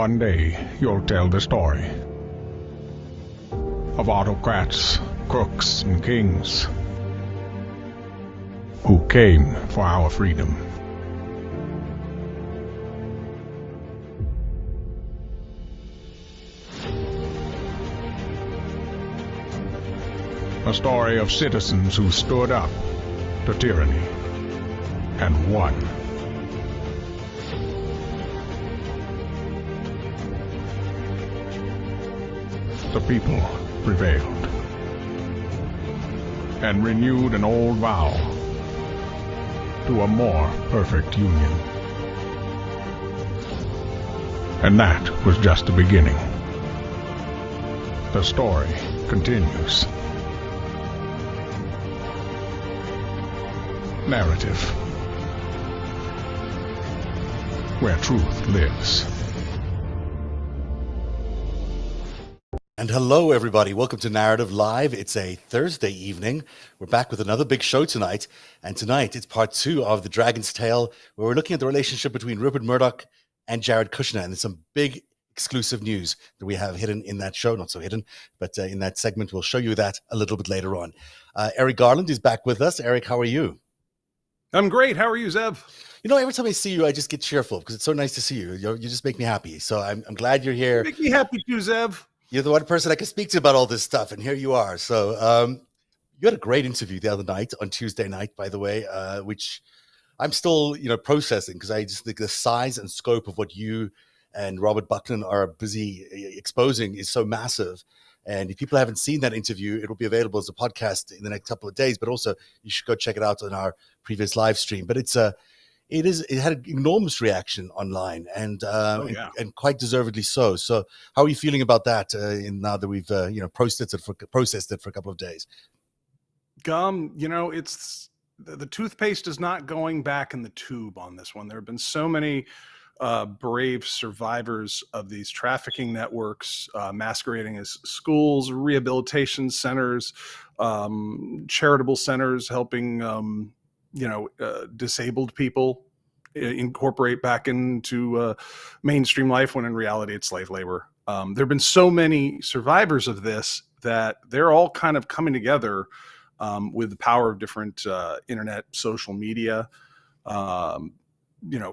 One day, you'll tell the story of autocrats, crooks, and kings who came for our freedom. A story of citizens who stood up to tyranny and won. The people prevailed and renewed an old vow to a more perfect union. And that was just the beginning. The story continues. Narrative, where truth lives. And hello, everybody. Welcome to Narrative Live. It's a Thursday evening. We're back with another big show tonight. And tonight, it's part 2 of The Dragon's Tale, where we're looking at the relationship between Rupert Murdoch and Jared Kushner. And there's some big exclusive news that we have hidden in that show. Not so hidden, but in that segment, we'll show you that a little bit later on. Eric Garland is back with us. Eric, how are you? I'm great. How are you, Zev? You know, every time I see you, I just get cheerful because it's so nice to see you. You just make me happy. So I'm glad you're here. You make me happy too, Zev. You're the one person I can speak to about all this stuff, and here you are. So you had a great interview the other night, on Tuesday night, by the way, which I'm still, processing because I just think the size and scope of what you and Robert Buckland are busy exposing is so massive. And if people haven't seen that interview, it will be available as a podcast in the next couple of days. But also, you should go check it out on our previous live stream. But it had an enormous reaction online, and quite deservedly so. So, how are you feeling about that? Now that we've processed it for a couple of days. It's the toothpaste is not going back in the tube on this one. There have been so many brave survivors of these trafficking networks masquerading as schools, rehabilitation centers, charitable centers helping disabled people incorporate back into mainstream life, when in reality it's slave labor. There have been so many survivors of this that they're all kind of coming together with the power of different internet, social media,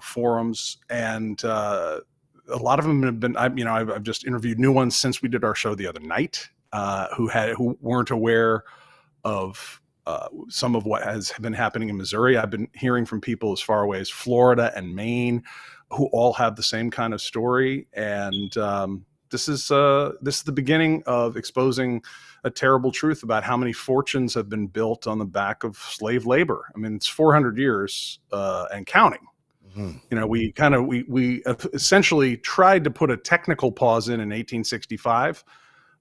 forums, and a lot of them have been. I've just interviewed new ones since we did our show the other night, who weren't aware of some of what has been happening in Missouri. I've been hearing from people as far away as Florida and Maine, who all have the same kind of story. And this is the beginning of exposing a terrible truth about how many fortunes have been built on the back of slave labor. I mean, it's 400 years and counting. Mm-hmm. We essentially tried to put a technical pause in 1865.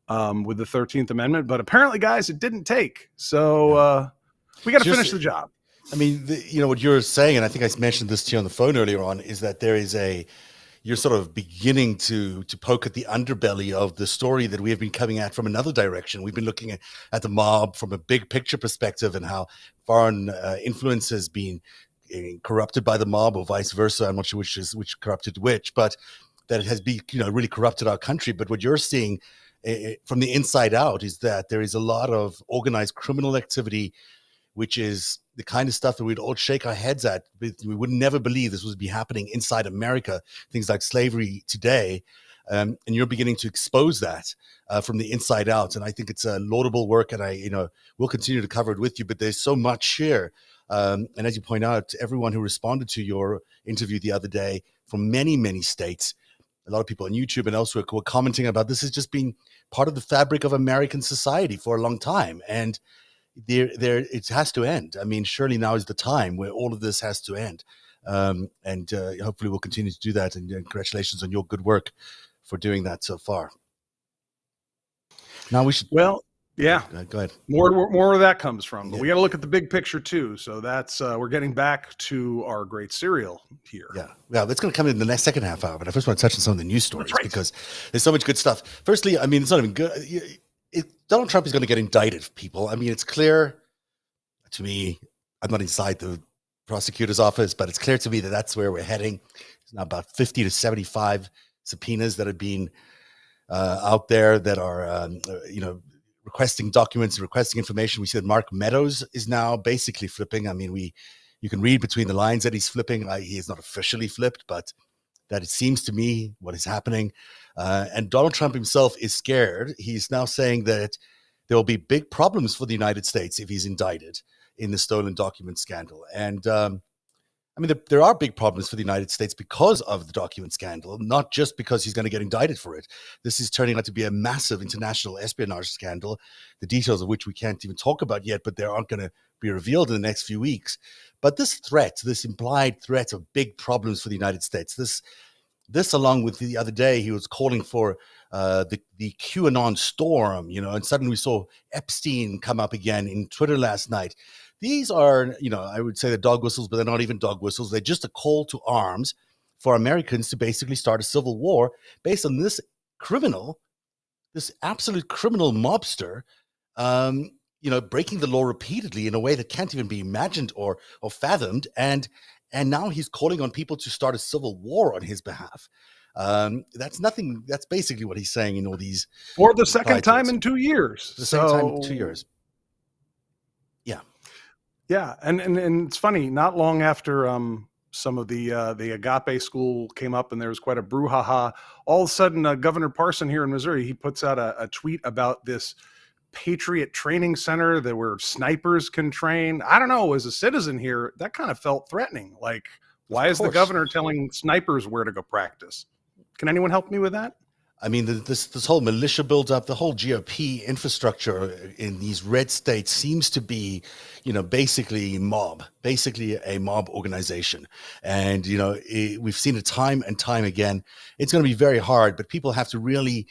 With the 13th Amendment, but apparently, guys, it didn't take. So we got to finish the job. I mean, what you're saying, and I think I mentioned this to you on the phone earlier on, is that you're sort of beginning to poke at the underbelly of the story that we have been coming at from another direction. We've been looking at the mob from a big picture perspective, and how foreign influence has been corrupted by the mob, or vice versa. I'm not sure which corrupted which, but that it has been really corrupted our country. But what you're seeing from the inside out is that there is a lot of organized criminal activity, which is the kind of stuff that we'd all shake our heads at. We would never believe this would be happening inside America, things like slavery today. And you're beginning to expose that from the inside out. And I think it's a laudable work, and we'll continue to cover it with you, but there's so much here. And as you point out, everyone who responded to your interview the other day from many, many states, a lot of people on YouTube and elsewhere were commenting about this has just been part of the fabric of American society for a long time. And it has to end. I mean, surely now is the time where all of this has to end. And hopefully we'll continue to do that. And congratulations on your good work for doing that so far. Now we should... Well, yeah. Go ahead. More where that comes from. But we got to look at the big picture too. So that's we're getting back to our great serial here. Yeah. Well, that's going to come in the next second half hour. But I first want to touch on some of the news stories, because there's so much good stuff. Firstly, I mean, it's not even good. Donald Trump is going to get indicted, people. I mean, it's clear to me. I'm not inside the prosecutor's office, but it's clear to me that that's where we're heading. It's now about 50 to 75 subpoenas that have been out there that are, requesting documents and requesting information. We said Mark Meadows is now basically flipping. I mean, you can read between the lines that he's flipping. He is not officially flipped, but that it seems to me what is happening. And Donald Trump himself is scared. He's now saying that there will be big problems for the United States if he's indicted in the stolen document scandal. And there are big problems for the United States because of the document scandal, not just because he's going to get indicted for it. This is turning out to be a massive international espionage scandal, the details of which we can't even talk about yet, but they aren't going to be revealed in the next few weeks. But this implied threat of big problems for the United States, this along with the other day, he was calling for the QAnon storm, and suddenly we saw Epstein come up again in Twitter last night. These are, I would say they're dog whistles, but they're not even dog whistles. They're just a call to arms for Americans to basically start a civil war based on this absolute criminal mobster, breaking the law repeatedly in a way that can't even be imagined or fathomed. And now he's calling on people to start a civil war on his behalf. That's basically what he's saying in all these. For the second time in 2 years. Second time in 2 years. Yeah. Yeah. And it's funny, not long after some of the Agape school came up and there was quite a brouhaha, all of a sudden Governor Parson here in Missouri, he puts out a tweet about this Patriot Training Center that where snipers can train. I don't know, as a citizen here, that kind of felt threatening. Like, why is the governor telling snipers where to go practice? Can anyone help me with that? I mean, this whole militia buildup, the whole GOP infrastructure in these red states seems to be, basically a mob organization. And, we've seen it time and time again. It's going to be very hard, but people have to really,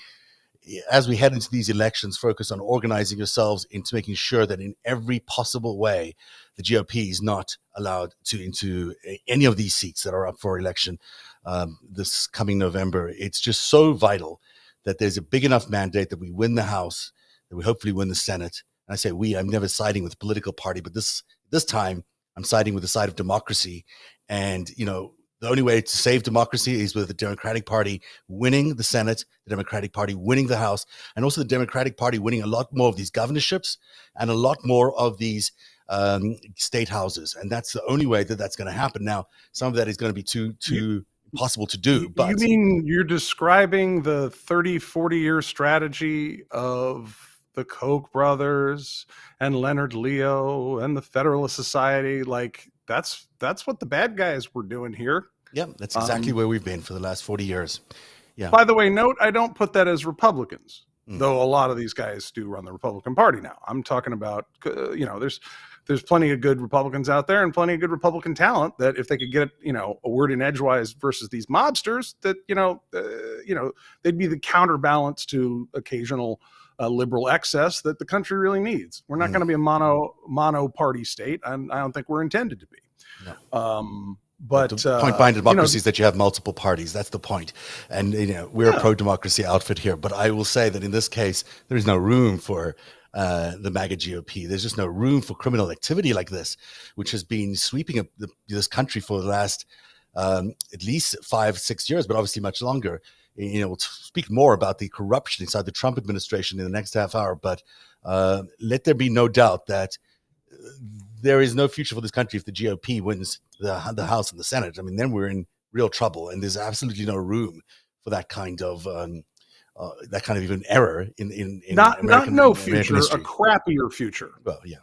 as we head into these elections, focus on organizing yourselves into making sure that in every possible way, the GOP is not allowed into any of these seats that are up for election this coming November. It's just so vital that there's a big enough mandate that we win the House, that we hopefully win the Senate. And I say we, I'm never siding with a political party, but this time I'm siding with the side of democracy. And, the only way to save democracy is with the Democratic Party winning the Senate, the Democratic Party winning the House, and also the Democratic Party winning a lot more of these governorships and a lot more of these state houses. And that's the only way that that's going to happen. Now, some of that is going to be too impossible to do. But you mean you're describing the 30, 40-year strategy of the Koch brothers and Leonard Leo and the Federalist Society? Like, that's what the bad guys were doing here. Yeah, that's exactly where we've been for the last 40 years. Yeah. By the way, note, I don't put that as Republicans, though a lot of these guys do run the Republican Party now. I'm talking about, there's plenty of good Republicans out there and plenty of good Republican talent that if they could get, a word in edgewise versus these mobsters, that, they'd be the counterbalance to occasional liberal excess that the country really needs. We're not going to be a mono party state. I don't think we're intended to be. No. But the point behind democracy is that you have multiple parties. That's the point. And we're a pro-democracy outfit here. But I will say that in this case, there is no room for the MAGA GOP. There's just no room for criminal activity like this, which has been sweeping up this country for the last at least 5-6 years, but obviously much longer. We'll speak more about the corruption inside the Trump administration in the next half hour. But let there be no doubt that there is no future for this country if the GOP wins the House and the Senate. I mean, then we're in real trouble, and there's absolutely no room for that kind of even error in not American future, history. A crappier future. Well, yeah.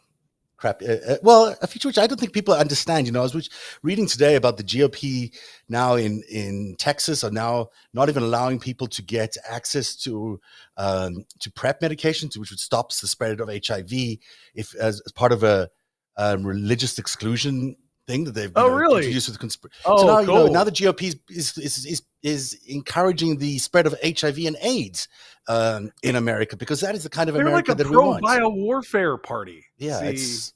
A future which I don't think people understand. I was reading today about the GOP now in Texas are now not even allowing people to get access to PrEP medications, which would stop the spread of HIV, if as part of a religious exclusion thing that they've introduced with conspiracy. So now cool. Now the GOP is encouraging the spread of HIV and AIDS in America, because that is the kind of America that we want. They're like a pro-biowarfare party. Yeah, it's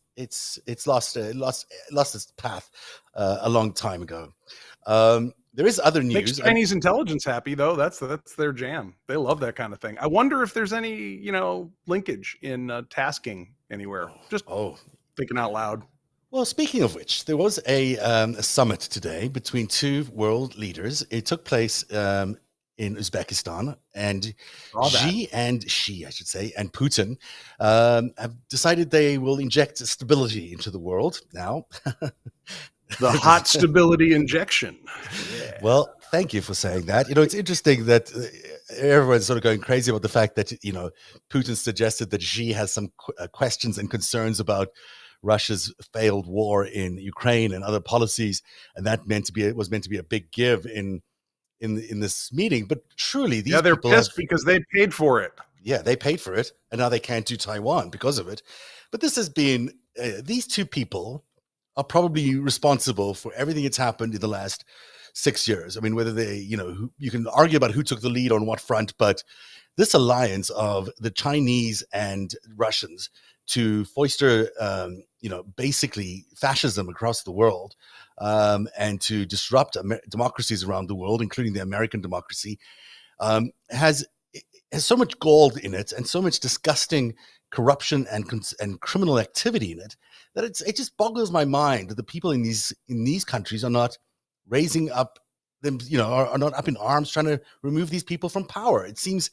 lost its path a long time ago. There is other news. Makes Chinese intelligence happy, though. That's their jam. They love that kind of thing. I wonder if there's any linkage in tasking anywhere. Just thinking out loud. Well, speaking of which, there was a summit today between two world leaders. It took place in Uzbekistan, and Saw that. Xi, I should say, and Putin have decided they will inject stability into the world now. The hot stability injection. Yeah. Well, thank you for saying that. It's interesting that everyone's sort of going crazy about the fact that, Putin suggested that Xi has some questions and concerns about Russia's failed war in Ukraine and other policies, and that was meant to be a big give in this meeting. But surely these they're people pissed because they paid for it. Yeah, they paid for it, and now they can't do Taiwan because of it. But this has been these two people are probably responsible for everything that's happened in the last 6 years. I mean, whether they, you can argue about who took the lead on what front, but this alliance of the Chinese and Russians to foster, basically fascism across the world, and to disrupt democracies around the world, including the American democracy, has so much gold in it and so much disgusting corruption and criminal activity in it that it just boggles my mind that the people in these countries are not raising up them, are not up in arms trying to remove these people from power. It seems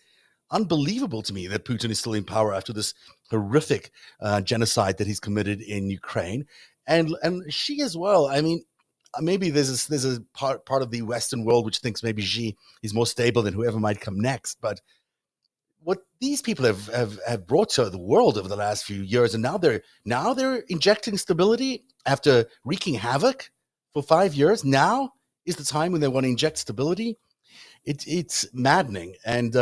unbelievable to me that Putin is still in power after this horrific genocide that he's committed in Ukraine, and Xi as well. I mean, maybe there's a part of the Western world which thinks maybe Xi is more stable than whoever might come next, but what these people have brought to the world over the last few years, and now they're injecting stability after wreaking havoc for 5 years. Now is the time when they want to inject stability. It's maddening, and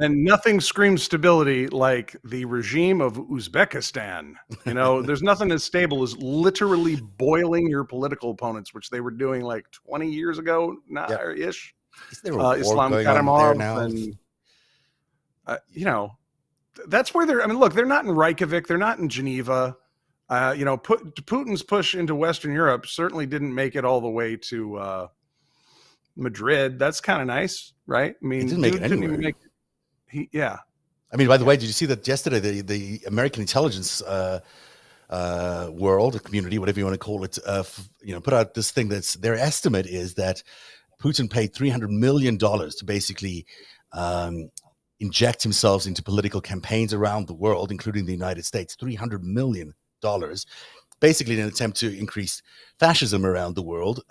nothing screams stability like the regime of Uzbekistan. There's nothing as stable as literally boiling your political opponents, which they were doing like 20 years ago, ish. Is there a war Islam going on there Karimov now? And that's where they're. I mean, look, they're not in Reykjavik, they're not in Geneva. Putin's push into Western Europe certainly didn't make it all the way to Madrid. That's kind of nice, right? I mean, he didn't make it anywhere. I mean, by the way, did you see that yesterday? The American intelligence world, community, whatever you want to call it, put out this thing that's their estimate is that Putin paid $300 million to basically inject himself into political campaigns around the world, including the United States. $300 million, basically in an attempt to increase fascism around the world.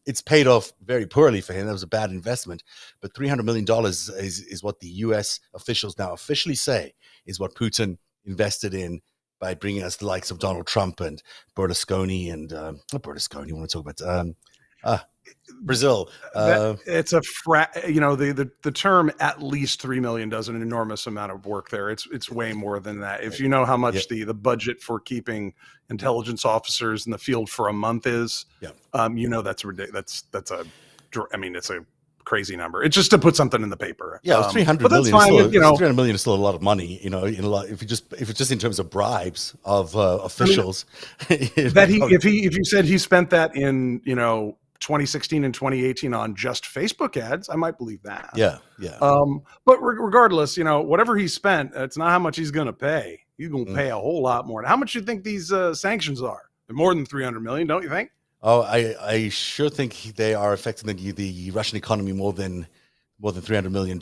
It's paid off very poorly for him. That was a bad investment. But $300 million is what the U.S. officials now officially say is what Putin invested in by bringing us the likes of Donald Trump and Berlusconi and not Berlusconi. I want to talk about Brazil. It's the term at least 3 million does an enormous amount of work there. It's way more than that. If you know how much the budget for keeping intelligence officers in the field for a month is, that's ridiculous. It's a crazy number. It's just to put something in the paper. Yeah, it was 300 but million. That's fine. 300 million is still a lot of money. If it's just in terms of bribes of officials. If you said he spent that in 2016 and 2018 on just Facebook ads, I might believe that. Yeah. But regardless, whatever he spent, it's not how much he's going to pay. He's going to pay a whole lot more. How much do you think these sanctions are? They're more than 300 million, don't you think? Oh, I sure think they are affecting the Russian economy more than $300 million.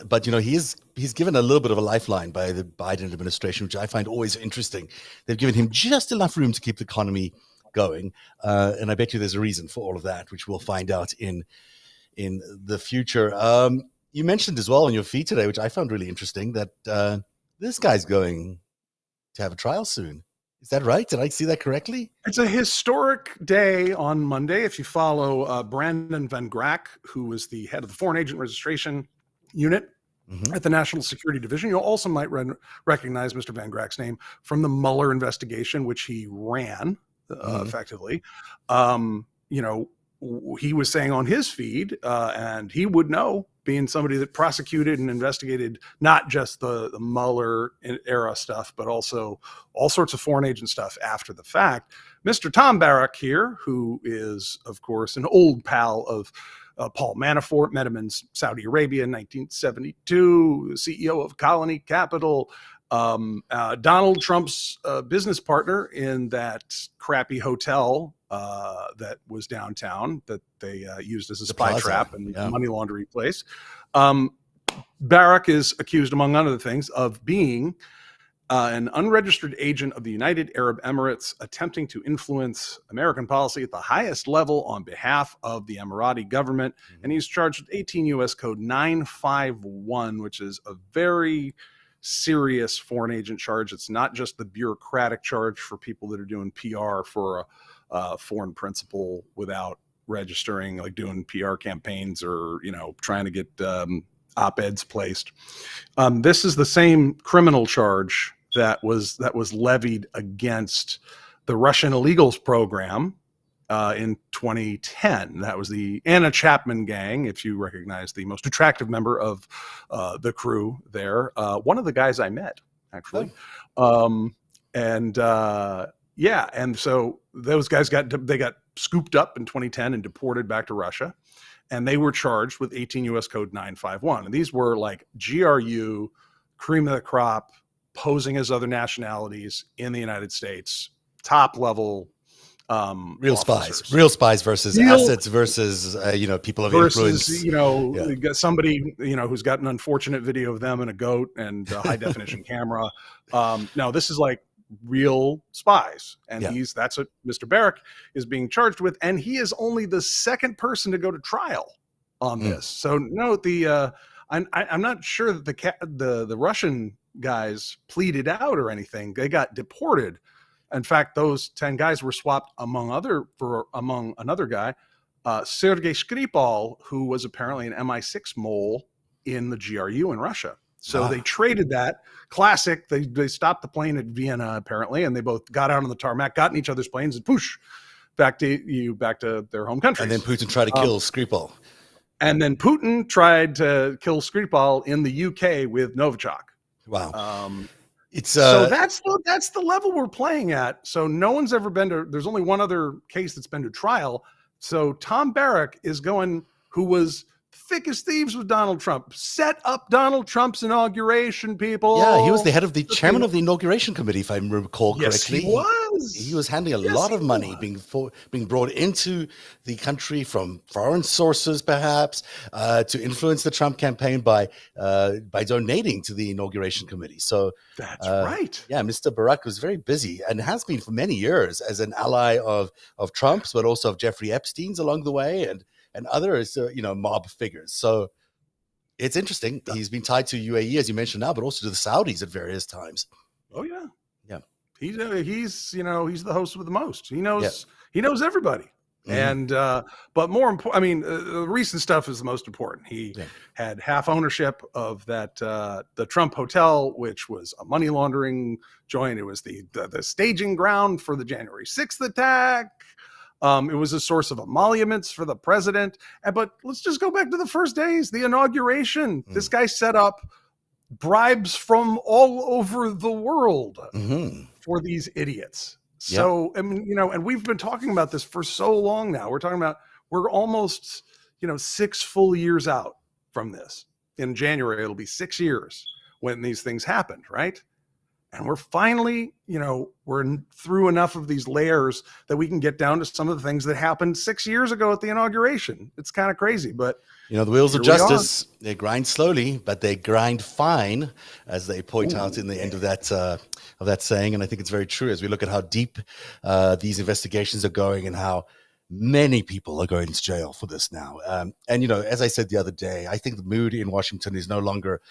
But he's given a little bit of a lifeline by the Biden administration, which I find always interesting. They've given him just enough room to keep the economy going, and I bet you there's a reason for all of that, which we'll find out in the future. You mentioned as well on your feed today, which I found really interesting, that this guy's going to have a trial soon. Is that right? Did I see that correctly? It's a historic day on Monday. If you follow Brandon Van Grack, who is the head of the Foreign Agent Registration Unit at the National Security Division, you also might recognize Mr. Van Grack's name from the Mueller investigation, which he ran effectively. He was saying on his feed, and he would know, being somebody that prosecuted and investigated not just the Mueller era stuff, but also all sorts of foreign agent stuff after the fact. Mr. Tom Barrack here, who is, of course, an old pal of Paul Manafort, met him in Saudi Arabia in 1972, CEO of Colony Capital, Donald Trump's business partner in that crappy hotel that was downtown that they used as a spy trap and money laundering place. Barak is accused, among other things, of being an unregistered agent of the United Arab Emirates attempting to influence American policy at the highest level on behalf of the Emirati government. And he's charged with 18 U.S. Code 951, which is a very serious foreign agent charge. It's not just the bureaucratic charge for people that are doing PR for a foreign principal without registering, like doing PR campaigns or, trying to get op-eds placed. This is the same criminal charge that was levied against the Russian illegals program in 2010. That was the Anna Chapman gang, if you recognize the most attractive member of the crew there. One of the guys I met, actually. And so those guys got scooped up in 2010 and deported back to Russia. And they were charged with 18 U.S. Code 951. And these were like GRU, cream of the crop, posing as other nationalities in the United States, top level real spies versus assets versus people of influence. You got somebody who's got an unfortunate video of them and a goat and a high definition camera. No, this is like real spies, and that's what Mr. Barak is being charged with, and he is only the second person to go to trial on this. So note I'm not sure that the Russian guys pleaded out or anything. They got deported. In fact, those 10 guys were swapped among another guy, Sergei Skripal, who was apparently an MI6 mole in the GRU in Russia. So they traded that. Classic. They stopped the plane at Vienna apparently, and they both got out on the tarmac, got in each other's planes, and poosh, back to their home countries. And then Putin tried to kill Skripal. And then Putin tried to kill Skripal in the UK with Novichok. Wow. So that's the level we're playing at. So no one's ever been to. There's only one other case that's been to trial. So Tom Barak is who was thick as thieves with Donald Trump, set up Donald Trump's inauguration. People. Yeah, he was the head of the chairman of the inauguration committee, if I recall correctly. Yes, he was. He was handling a lot of money being brought into the country from foreign sources, perhaps, to influence the Trump campaign by donating to the inauguration committee. So that's right. Yeah, Mr. Barak was very busy and has been for many years as an ally of Trump's, but also of Jeffrey Epstein's along the way, and others, mob figures. So it's interesting. He's been tied to UAE, as you mentioned now, but also to the Saudis at various times. Oh yeah. Yeah. He's the host with the most. He knows everybody. And but more important, the recent stuff is the most important. He had half ownership of that the Trump Hotel, which was a money laundering joint. It was the staging ground for the January 6th attack. It was a source of emoluments for the president. But let's just go back to the first days, the inauguration. This guy set up bribes from all over the world for these idiots. So, and we've been talking about this for so long now. We're almost, 6 full years out from this. In January, it'll be 6 years when these things happened, right? And we're finally, we're through enough of these layers that we can get down to some of the things that happened 6 years ago at the inauguration. It's kind of crazy, but the wheels of justice, they grind slowly, but they grind fine, as they point out in the end of that saying. And I think it's very true as we look at how deep these investigations are going and how many people are going to jail for this now. And as I said the other day, I think the mood in Washington is no longer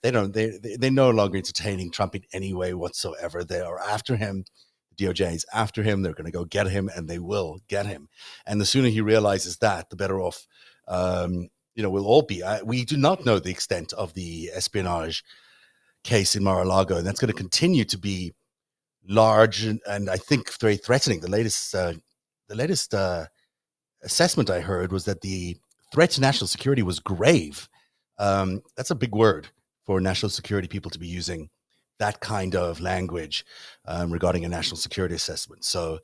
they're no longer entertaining Trump in any way whatsoever. They are after him. The DOJ is after him. They're going to go get him, and they will get him. And the sooner he realizes that, the better off, we'll all be. We do not know the extent of the espionage case in Mar-a-Lago, and that's going to continue to be large and I think very threatening. The latest assessment I heard was that the threat to national security was grave. That's a big word for national security people to be using that kind of language regarding a national security assessment. So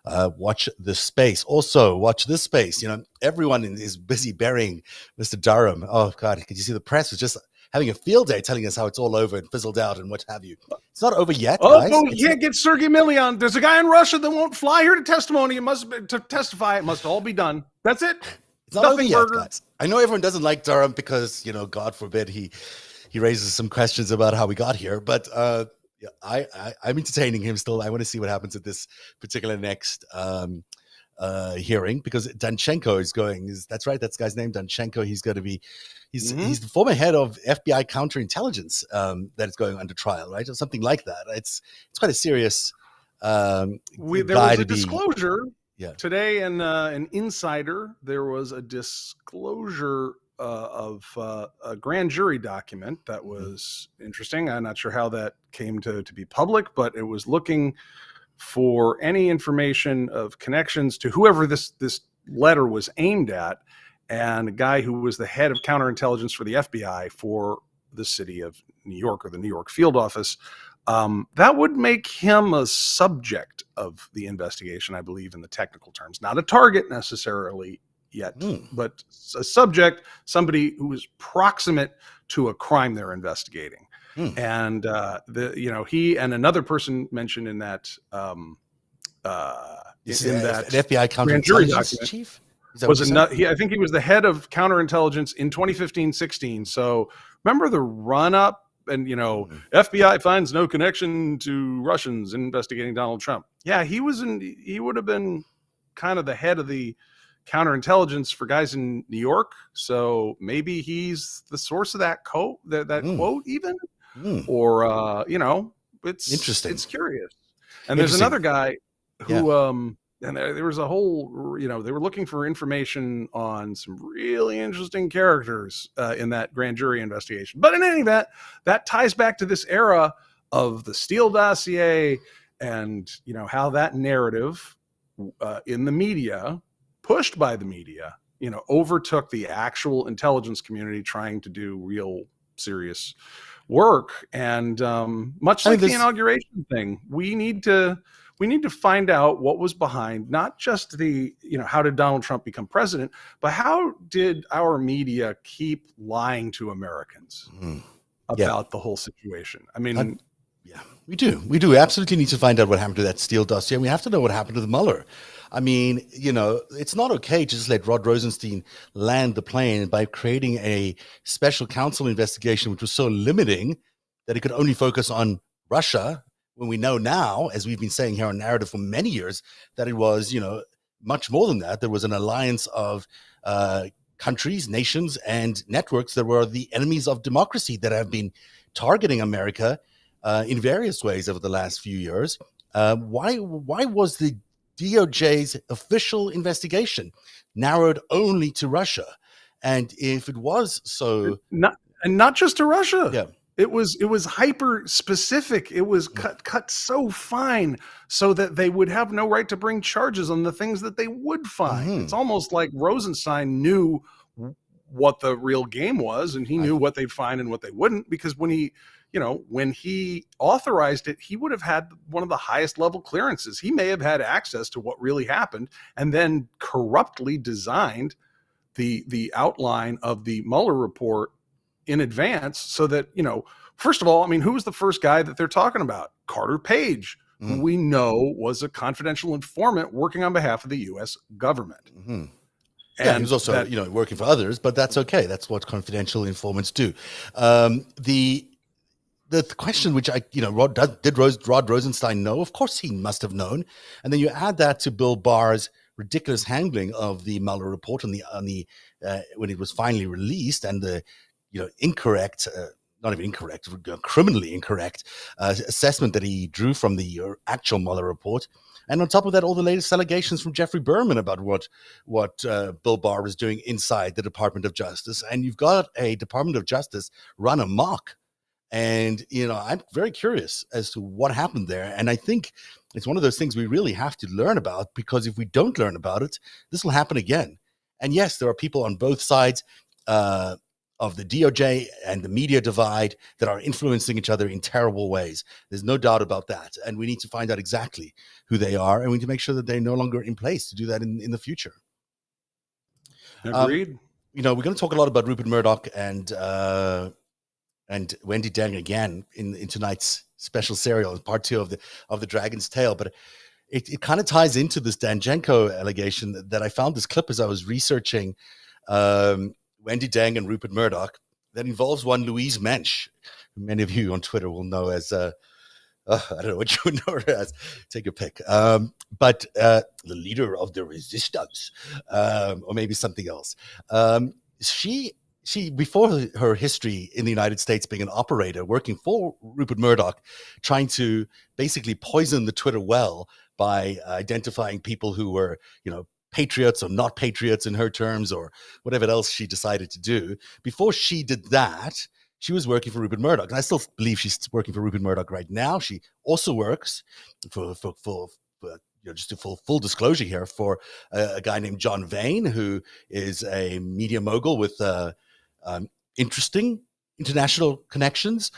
watch this space. Also, watch this space. Everyone is busy burying Mr. Durham. Oh, God, could you see the press was just having a field day telling us how it's all over and fizzled out and what have you. It's not over yet, guys. Oh, you can't get Sergei Milian. There's a guy in Russia that won't fly here to testify. It must all be done. That's it. It's not Nothing over yet, burger. guys. I know everyone doesn't like Durham because, God forbid he raises some questions about how we got here. But yeah, I'm entertaining him still. I want to see what happens at this particular next hearing, because Danchenko is going. That's right. That's the guy's name, Danchenko. He's going to be. He's the former head of FBI counterintelligence that is going under trial, right, or something like that. It's quite a serious. There was a disclosure today, and an insider. There was a disclosure of a grand jury document that was interesting. I'm not sure how that came to be public, but it was looking for any information of connections to whoever this letter was aimed at, and a guy who was the head of counterintelligence for the FBI for the city of New York, or the New York field office. That would make him a subject of the investigation, I believe, in the technical terms. Not a target necessarily yet, but a subject, somebody who is proximate to a crime they're investigating. And he and another person mentioned in that an FBI counterintelligence chief I think he was the head of counterintelligence in 2015-16. So remember the run up. And, FBI finds no connection to Russians investigating Donald Trump. Yeah, he would have been kind of the head of the counterintelligence for guys in New York. So maybe he's the source of that quote, even. Or, it's interesting. It's curious. And there's another guy who, and there was a whole, they were looking for information on some really interesting characters in that grand jury investigation. But in any event, that ties back to this era of the Steele dossier and, how that narrative in the media, pushed by the media, overtook the actual intelligence community trying to do real serious work. And much like the inauguration thing, we need to find out what was behind, not just how did Donald Trump become president, but how did our media keep lying to Americans about the whole situation? I mean, we do. We absolutely need to find out what happened to that Steele dossier. And we have to know what happened to the Mueller. I mean, it's not okay to just let Rod Rosenstein land the plane by creating a special counsel investigation, which was so limiting that it could only focus on Russia, when we know now, as we've been saying here on Narrative for many years, that it was, much more than that. There was an alliance of countries, nations, and networks that were the enemies of democracy that have been targeting America in various ways over the last few years. Why was the DOJ's official investigation narrowed only to Russia? And if it was so... Not just to Russia. Yeah. It was hyper specific. It was cut so fine so that they would have no right to bring charges on the things that they would find. It's almost like Rosenstein knew what the real game was, and he knew what they'd find and what they wouldn't, because when he authorized it, he would have had one of the highest level clearances. He may have had access to what really happened, and then corruptly designed the outline of the Mueller report in advance, so that, first of all, I mean, who was the first guy that they're talking about? Carter Page, who we know was a confidential informant working on behalf of the U.S. government. And he was also, working for others, but that's okay. That's what confidential informants do. The question, which Rod Rosenstein know? Of course he must have known. And then you add that to Bill Barr's ridiculous handling of the Mueller report on the when it was finally released, and the incorrect, not even incorrect, criminally incorrect assessment that he drew from the actual Mueller report. And on top of that, all the latest allegations from Jeffrey Berman about what Bill Barr was doing inside the Department of Justice. And you've got a Department of Justice run amok. And, I'm very curious as to what happened there. And I think it's one of those things we really have to learn about, because if we don't learn about it, this will happen again. And yes, there are people on both sides of the DOJ and the media divide that are influencing each other in terrible ways. There's no doubt about that. And we need to find out exactly who they are, and we need to make sure that they're no longer in place to do that in the future. Agreed. We're going to talk a lot about Rupert Murdoch and Wendy Deng again in tonight's special serial, part 2 of the Dragon's Tail. But it kind of ties into this Danchenko allegation that I found this clip as I was researching Wendy Deng and Rupert Murdoch, that involves one Louise Mensch, who many of you on Twitter will know as, I don't know what you would know her as, take your pick. But the leader of the resistance, or maybe something else. She before her history in the United States being an operator working for Rupert Murdoch, trying to basically poison the Twitter well by identifying people who were, patriots or not patriots in her terms, or whatever else she decided to do. Before she did that, she was working for Rupert Murdoch. And I still believe she's working for Rupert Murdoch right now. She also works for just a full disclosure here, for a guy named John Vane, who is a media mogul with interesting international connections,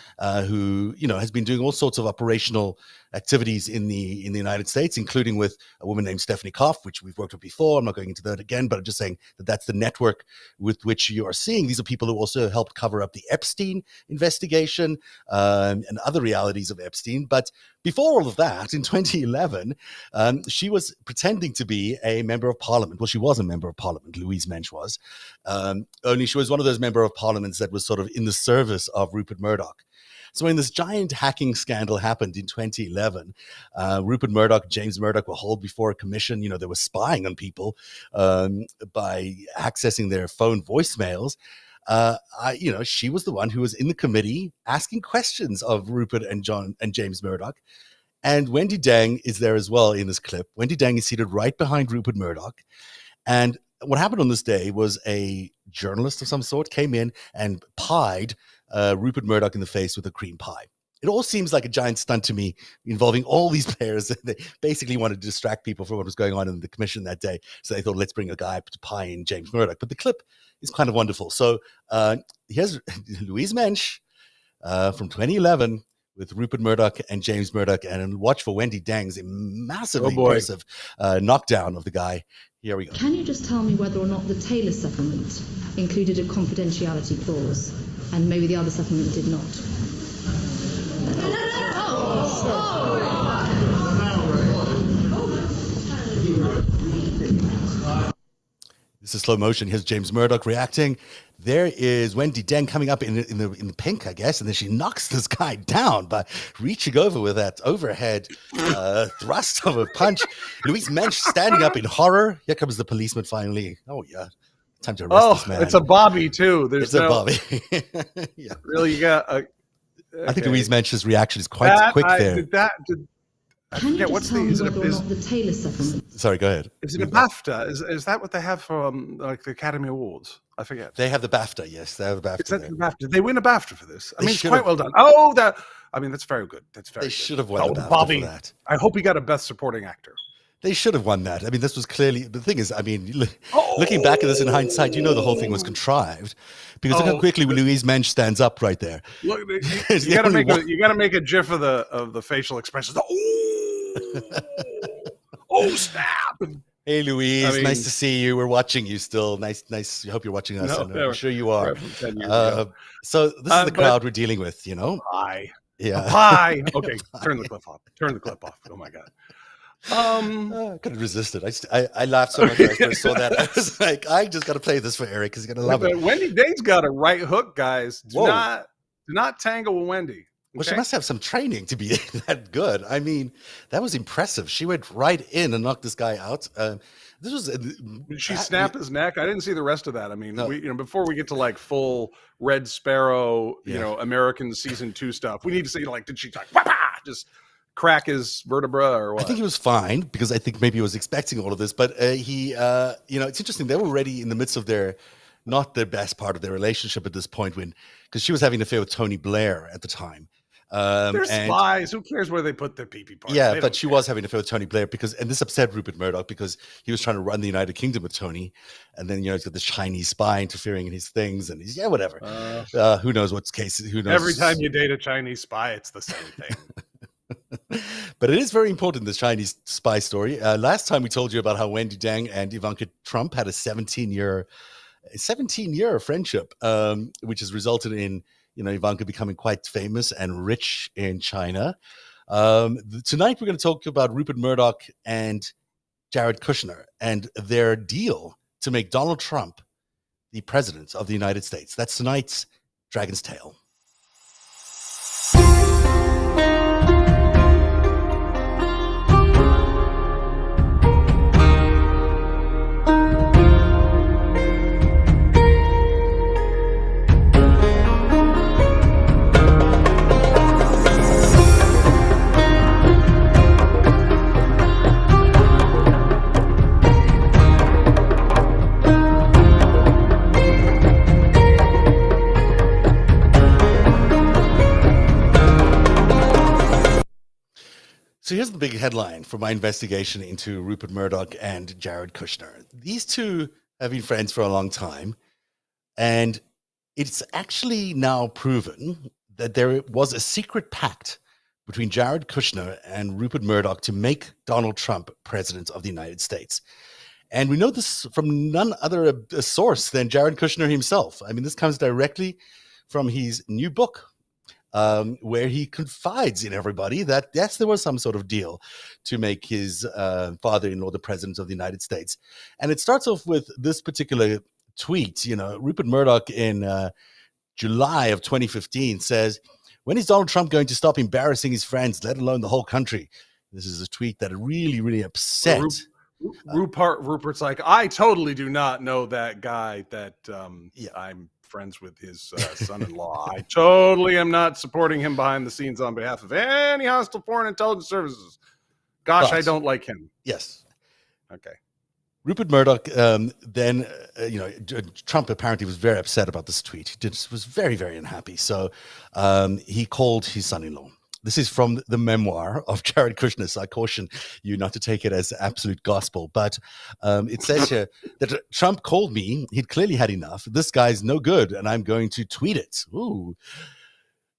who has been doing all sorts of operational activities in the United States, including with a woman named Stephanie Koff, which we've worked with before. I'm not going into that again, but I'm just saying that that's the network with which you are seeing. These are people who also helped cover up the Epstein investigation, and other realities of Epstein. But before all of that, in 2011, she was pretending to be a member of parliament. Well, she was a member of parliament, Louise Mensch was. Only she was one of those member of parliaments that was sort of in the service of Rupert Murdoch. So when this giant hacking scandal happened in 2011, Rupert Murdoch, James Murdoch were hauled before a commission. They were spying on people by accessing their phone voicemails. She was the one who was in the committee asking questions of Rupert and James Murdoch. And Wendy Deng is there as well in this clip. Wendy Deng is seated right behind Rupert Murdoch. And what happened on this day was a journalist of some sort came in and pied Rupert Murdoch in the face with a cream pie. It all seems like a giant stunt to me, involving all these players. They basically wanted to distract people from what was going on in the commission that day. So they thought, let's bring a guy to pie in James Murdoch. But the clip is kind of wonderful. So here's Louise Mensch from 2011 with Rupert Murdoch and James Murdoch, and watch for Wendy Deng's massively impressive knockdown of the guy. Here we go. Can you just tell me whether or not the Taylor settlement included a confidentiality clause, and maybe the other settlement did not? This is slow motion. Here's James Murdoch reacting. There is Wendy Deng coming up in the pink, I guess, and then she knocks this guy down by reaching over with that overhead thrust of a punch. Louise Mensch standing up in horror. Here comes the policeman finally. Oh, yeah. Time to arrest this man. It's a Bobby, too. A Bobby. Yeah. Really, you got okay. I think Louise Mensch's reaction is quite quick there. I forget, what's the Taylor settlement? Sorry, go ahead. Is it a BAFTA? Is that what they have for like the Academy Awards? I forget. They have the BAFTA, yes. They have the BAFTA. Is that the BAFTA? Did they win a BAFTA for this? I mean, it's quite well done. Oh, that's very good. That's very good. They should have won the BAFTA Bobby, for that. I hope he got a Best Supporting Actor. They should have won that. I mean, this was clearly, the thing is, I mean, looking back at this in hindsight, the whole thing was contrived, because look how quickly Louise Mensch stands up right there. Look, you got to make a GIF of the facial expressions. Oh, snap! Hey, Louise, nice to see you. We're watching you still. Nice. I hope you're watching us. I'm sure you are. So this is the crowd we're dealing with, Pie. Yeah. Pie. Okay, turn the clip off. Oh my God. I couldn't resist it. I laughed so much when I first saw that. I was like, I just got to play this for Eric because he's going to love it. Wendy Deng's got a right hook, guys. Do not tangle with Wendy. Well, she must have some training to be that good. I mean, that was impressive. She went right in and knocked this guy out. This was. Did she snap his neck? I didn't see the rest of that. I mean, before we get to like full Red Sparrow, American season 2 stuff, we need to see did she just crack his vertebra or what? I think he was fine because I think maybe he was expecting all of this. But he, it's interesting. They were already in the midst of not the best part of their relationship at this point because she was having an affair with Tony Blair at the time. They're spies. Who cares where they put their pee-pee parts? Yeah, but she was having an affair with Tony Blair and this upset Rupert Murdoch because he was trying to run the United Kingdom with Tony, and then he's got this Chinese spy interfering in his things, and he's whatever. Who knows what's cases? Who knows? Every time you date a Chinese spy, it's the same thing. But it is very important, this Chinese spy story. Last time we told you about how Wendy Deng and Ivanka Trump had a 17-year friendship, which has resulted in Ivanka becoming quite famous and rich in China. Tonight, we're going to talk about Rupert Murdoch and Jared Kushner and their deal to make Donald Trump the President of the United States. That's tonight's Dragon's Tale. So here's the big headline for my investigation into Rupert Murdoch and Jared Kushner. These two have been friends for a long time, and it's actually now proven that there was a secret pact between Jared Kushner and Rupert Murdoch to make Donald Trump president of the United States. And we know this from none other a source than Jared Kushner himself. I mean, this comes directly from his new book, where he confides in everybody that, yes, there was some sort of deal to make his father-in-law the president of the United States. And it starts off with this particular tweet. Rupert Murdoch in July of 2015 says, "When is Donald Trump going to stop embarrassing his friends, let alone the whole country?" This is a tweet that really, really upset. Rupert's like, I totally do not know that guy that I'm friends with his son-in-law. I totally am not supporting him behind the scenes on behalf of any hostile foreign intelligence services. Gosh, I don't like him. Yes. Okay. Rupert Murdoch, Trump apparently was very upset about this tweet. He was very, very unhappy. So he called his son-in-law. This is from the memoir of Jared Kushner, so I caution you not to take it as absolute gospel. But it says here that Trump called me. He'd clearly had enough. This guy's no good, and I'm going to tweet it. Ooh.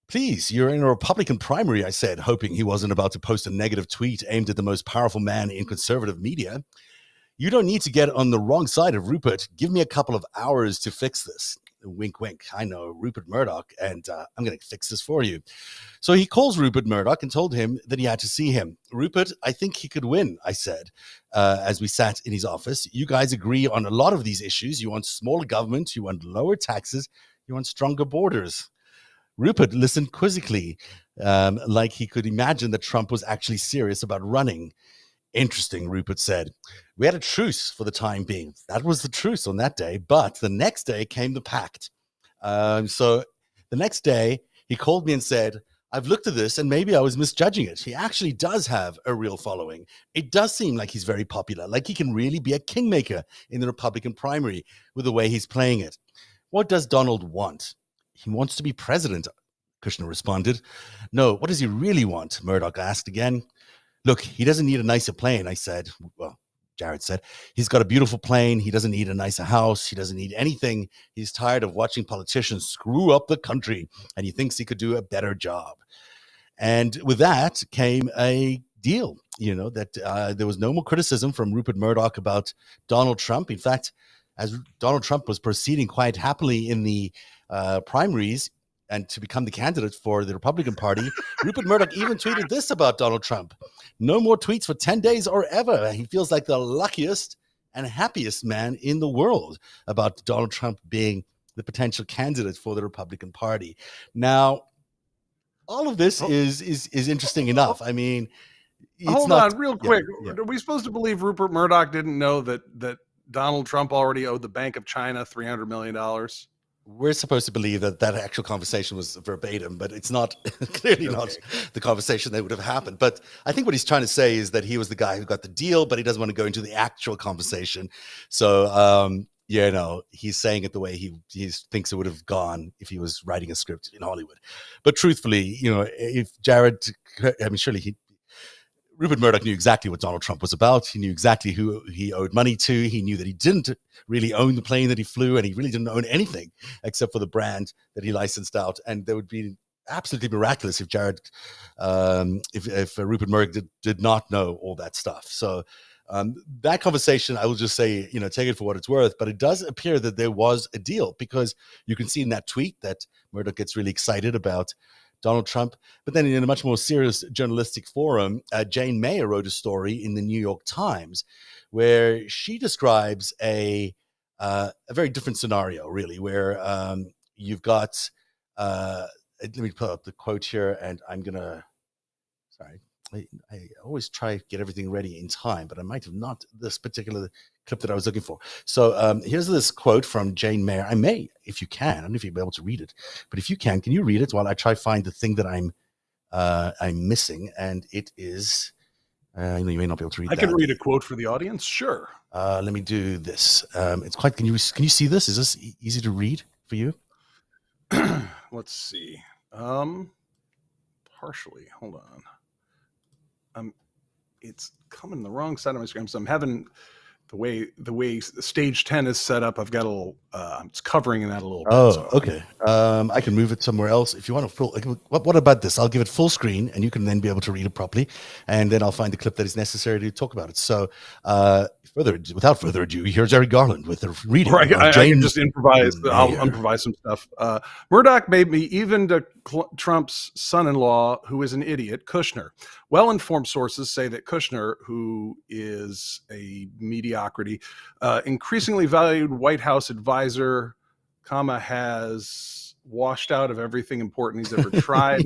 "Please, you're in a Republican primary," I said, hoping he wasn't about to post a negative tweet aimed at the most powerful man in conservative media. "You don't need to get on the wrong side of Rupert. Give me a couple of hours to fix this." Wink, wink. I know Rupert Murdoch, and I'm going to fix this for you. So he calls Rupert Murdoch and told him that he had to see him. "Rupert, I think he could win," I said, as we sat in his office. "You guys agree on a lot of these issues. You want smaller government, you want lower taxes, you want stronger borders." Rupert listened quizzically, like he could imagine that Trump was actually serious about running. "Interesting," Rupert said. "We had a truce for the time being." That was the truce on that day. But the next day came the pact. So the next day, he called me and said, "I've looked at this and maybe I was misjudging it. He actually does have a real following. It does seem like he's very popular, like he can really be a kingmaker in the Republican primary with the way he's playing it. What does Donald want?" "He wants to be president," Kushner responded. "No, what does he really want?" Murdoch asked again. "Look, he doesn't need a nicer plane," I said. Well, Jared said, "He's got a beautiful plane. He doesn't need a nicer house. He doesn't need anything. He's tired of watching politicians screw up the country, and he thinks he could do a better job." And with that came a deal, that there was no more criticism from Rupert Murdoch about Donald Trump. In fact, as Donald Trump was proceeding quite happily in the primaries, and to become the candidate for the Republican Party, Rupert Murdoch even tweeted this about Donald Trump: "No more tweets for 10 days or ever. He feels like the luckiest and happiest man in the world," about Donald Trump being the potential candidate for the Republican Party. Now, all of this is interesting enough. I mean, hold on real quick. Yeah. Are we supposed to believe Rupert Murdoch didn't know that Donald Trump already owed the Bank of China $300 million? We're supposed to believe that actual conversation was verbatim, but it's not clearly not the conversation that would have happened. But I think what he's trying to say is that he was the guy who got the deal, but he doesn't want to go into the actual conversation. So, he's saying it the way he thinks it would have gone if he was writing a script in Hollywood. But truthfully, if Jared, surely Rupert Murdoch knew exactly what Donald Trump was about. He knew exactly who he owed money to. He knew that he didn't really own the plane that he flew, and he really didn't own anything except for the brand that he licensed out. And there would be absolutely miraculous if Jared, if Rupert Murdoch did not know all that stuff. So that conversation, I will just say, take it for what it's worth. But it does appear that there was a deal, because you can see in that tweet that Murdoch gets really excited about Donald Trump. But then in a much more serious journalistic forum, Jane Mayer wrote a story in the New York Times where she describes a a very different scenario, really, where you've got. Let me pull up the quote here, and I'm gonna. Sorry, I always try to get everything ready in time, but I might have not this particular clip that I was looking for. So here's this quote from Jane Mayer. I may, if you can, I don't know if you'll be able to read it, but if you can you read it while I try to find the thing that I'm missing? And it is. I know you may not be able to read. I can read a quote for the audience. Sure. Let me do this. It's quite. Can you see this? Is this easy to read for you? Let's see. Partially. Hold on. It's coming the wrong side of my screen. So I'm having the way stage 10 is set up. I've got a little. It's covering in that a little bit. Oh, so. Okay. I can move it somewhere else if you want to full. What about this? I'll give it full screen, and you can then be able to read it properly, and then I'll find the clip that is necessary to talk about it. So, without further ado, here's Eric Garland with the reading. Right, I can just improvise. I'll improvise some stuff. Murdoch made me even to Trump's son-in-law, who is an idiot, Kushner. Well-informed sources say that Kushner, who is a mediocrity, increasingly valued White House advisor, has washed out of everything important he's ever tried.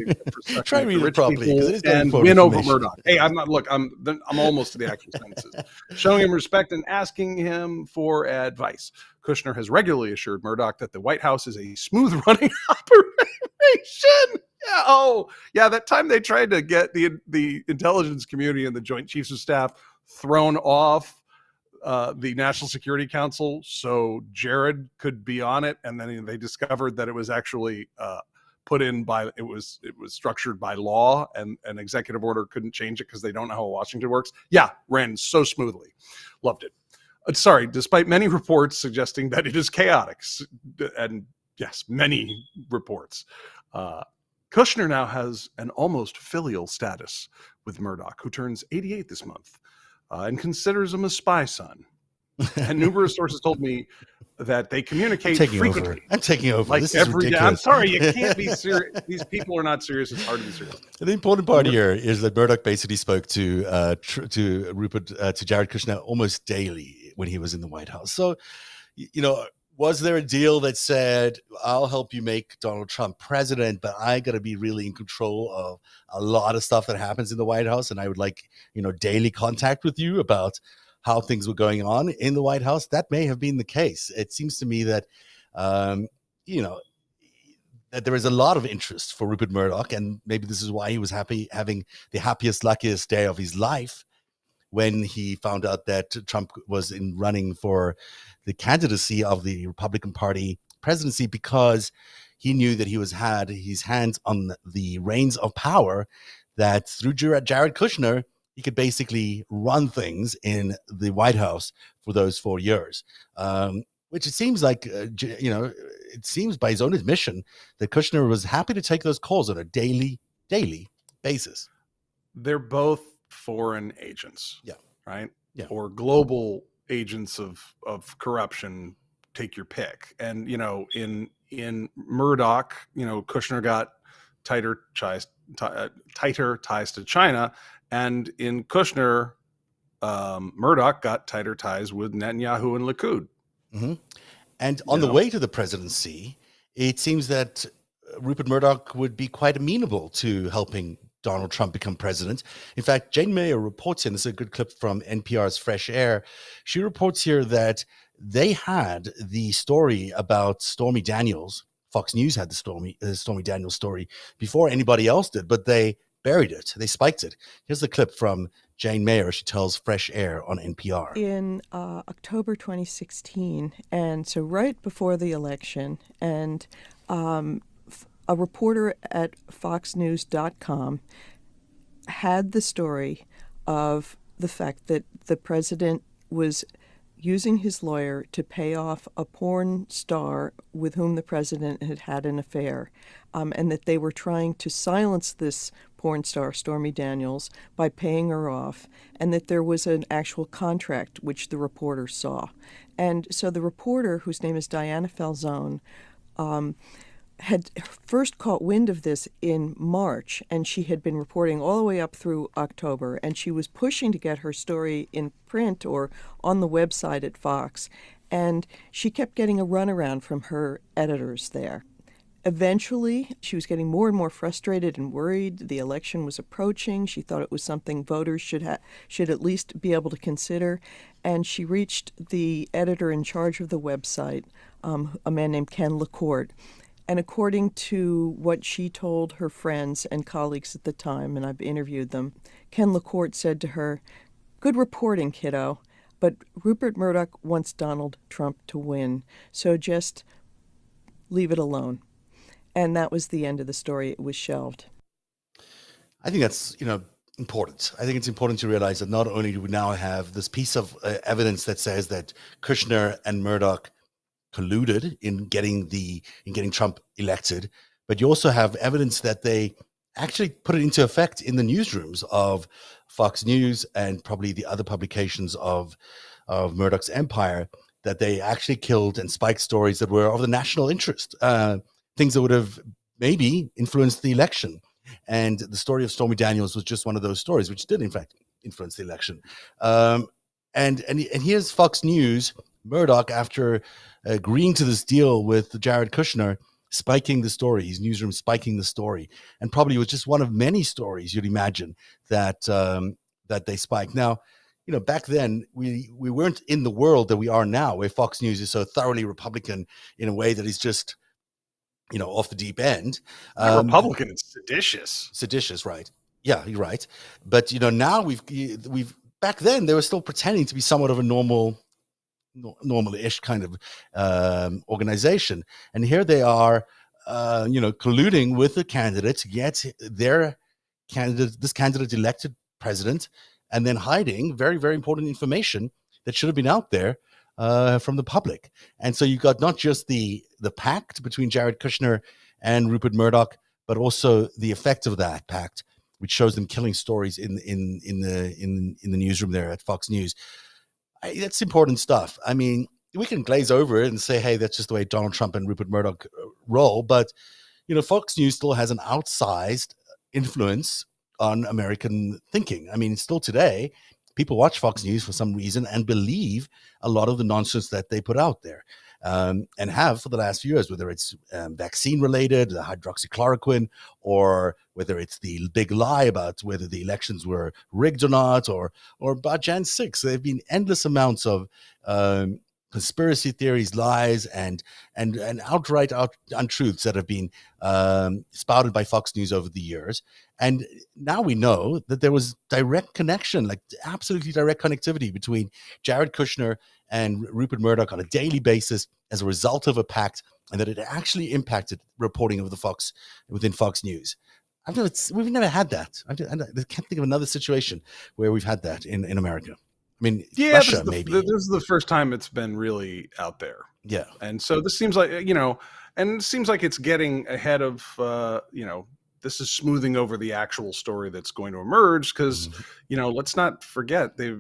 Try to read it properly because it is and win over Murdoch. Hey, I'm not. Look, I'm almost to the actual sentences. Showing him respect and asking him for advice. Kushner has regularly assured Murdoch that the White House is a smooth running operation. Yeah. Oh, yeah. That time they tried to get the intelligence community and the Joint Chiefs of Staff thrown off the National Security Council so Jared could be on it, and then they discovered that it was actually put in by it was structured by law, and an executive order couldn't change it because they don't know how Washington works. Yeah, ran so smoothly. Loved it. Sorry, despite many reports suggesting that it is chaotic, and yes, many reports. Kushner now has an almost filial status with Murdoch, who turns 88 this month. And considers him a spy son. And numerous sources told me that they communicate frequently. I'm taking over. Like this is every ridiculous. day. I'm sorry, you can't be serious. These people are not serious. It's hard to be serious. And the important part here is that Murdoch basically spoke to Jared Kushner almost daily when he was in the White House. So, was there a deal that said, I'll help you make Donald Trump president, but I got to be really in control of a lot of stuff that happens in the White House, and I would like, daily contact with you about how things were going on in the White House? That may have been the case. It seems to me that, that there is a lot of interest for Rupert Murdoch, and maybe this is why he was having the happiest, luckiest day of his life when he found out that Trump was in running for the candidacy of the Republican Party presidency, because he knew that he had his hands on the reins of power, that through Jared Kushner, he could basically run things in the White House for those 4 years. Which it seems like, it seems by his own admission that Kushner was happy to take those calls on a daily basis. They're both foreign agents. Yeah. Right? Yeah. Or global agents of corruption, take your pick. And in Murdoch, Kushner got tighter ties to China, and in Kushner, Murdoch got tighter ties with Netanyahu and Likud. Mm-hmm. And on the way to the presidency, it seems that Rupert Murdoch would be quite amenable to helping Donald Trump become president. In fact, Jane Mayer reports, and this is a good clip from NPR's Fresh Air. She reports here that they had the story about Stormy Daniels. Fox News had the Stormy Daniels story before anybody else did, but they buried it. They spiked it. Here's the clip from Jane Mayer. She tells Fresh Air on NPR. In October 2016, and so right before the election, and a reporter at foxnews.com had the story of the fact that the president was using his lawyer to pay off a porn star with whom the president had had an affair, and that they were trying to silence this porn star, Stormy Daniels, by paying her off, and that there was an actual contract which the reporter saw. And so the reporter, whose name is Diana Falzone, had first caught wind of this in March, and she had been reporting all the way up through October, and she was pushing to get her story in print or on the website at Fox. And she kept getting a runaround from her editors there. Eventually, she was getting more and more frustrated and worried. The election was approaching. She thought it was something voters should at least be able to consider. And she reached the editor in charge of the website, a man named Ken LaCourt. And according to what she told her friends and colleagues at the time, and I've interviewed them, Ken LaCourt said to her, "Good reporting, kiddo, but Rupert Murdoch wants Donald Trump to win, so just leave it alone." And that was the end of the story. It was shelved. I think that's, important. I think it's important to realize that not only do we now have this piece of evidence that says that Kushner and Murdoch colluded in getting Trump elected, but you also have evidence that they actually put it into effect in the newsrooms of Fox News and probably the other publications of Murdoch's empire, that they actually killed and spiked stories that were of the national interest, things that would have maybe influenced the election. And the story of Stormy Daniels was just one of those stories, which did in fact influence the election. And here's Fox News, Murdoch, after agreeing to this deal with Jared Kushner, spiking the story, his newsroom spiking the story, and probably was just one of many stories you'd imagine that that they spiked. Now, back then we weren't in the world that we are now, where Fox News is so thoroughly Republican in a way that is just off the deep end. Republican, it's seditious. Seditious, right? Yeah, you're right. But now we've back then they were still pretending to be somewhat of a normal-ish kind of organization, and here they are, colluding with the candidate to get this candidate elected president, and then hiding very, very important information that should have been out there from the public. And so you got not just the pact between Jared Kushner and Rupert Murdoch, but also the effect of that pact, which shows them killing stories in the newsroom there at Fox News. That's important stuff. I mean, we can glaze over it and say, hey, that's just the way Donald Trump and Rupert Murdoch roll. But, Fox News still has an outsized influence on American thinking. I mean, still today, people watch Fox News for some reason and believe a lot of the nonsense that they put out there, and have for the last few years, whether it's vaccine-related, the hydroxychloroquine, or whether it's the big lie about whether the elections were rigged or not, or about Jan 6. There have been endless amounts of conspiracy theories, lies, and outright untruths that have been spouted by Fox News over the years. And now we know that there was direct connection, like absolutely direct connectivity between Jared Kushner and Rupert Murdoch on a daily basis as a result of a pact, and that it actually impacted reporting of within Fox News. We've never had that. I can't think of another situation where we've had that in America. I mean, yeah, Russia, maybe. This is the first time it's been really out there. Yeah. And so this seems like, and it seems like it's getting ahead of, this is smoothing over the actual story that's going to emerge. Because, let's not forget, I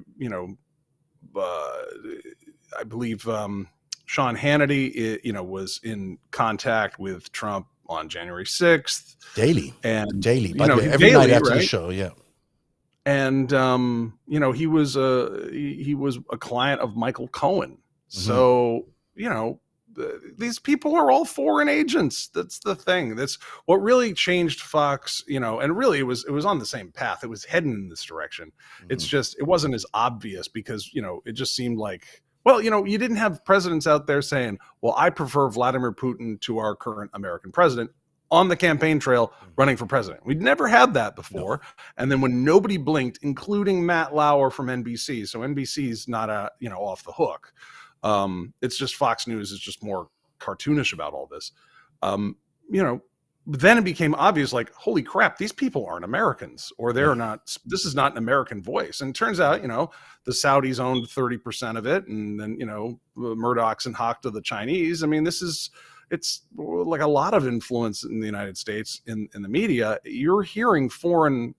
believe Sean Hannity, was in contact with Trump on January 6th. Daily. By the way, every daily, night after right? the show, yeah. And he was a client of Michael Cohen. So these people are all foreign agents. That's the thing. That's what really changed Fox. And really it was on the same path. It was heading in this direction. It's just it wasn't as obvious because it just seemed like, well, you didn't have presidents out there saying, well, I prefer Vladimir Putin to our current American president on the campaign trail running for president. We'd never had that before. No. And then when nobody blinked, including Matt Lauer from NBC, so NBC's not off the hook. It's just Fox News is just more cartoonish about all this. Then it became obvious, like, holy crap, these people aren't Americans, or they're not, this is not an American voice. And it turns out, the Saudis owned 30% of it. And then, Murdoch's and Hawk to the Chinese. I mean, it's like a lot of influence in the United States in the media. You're hearing foreign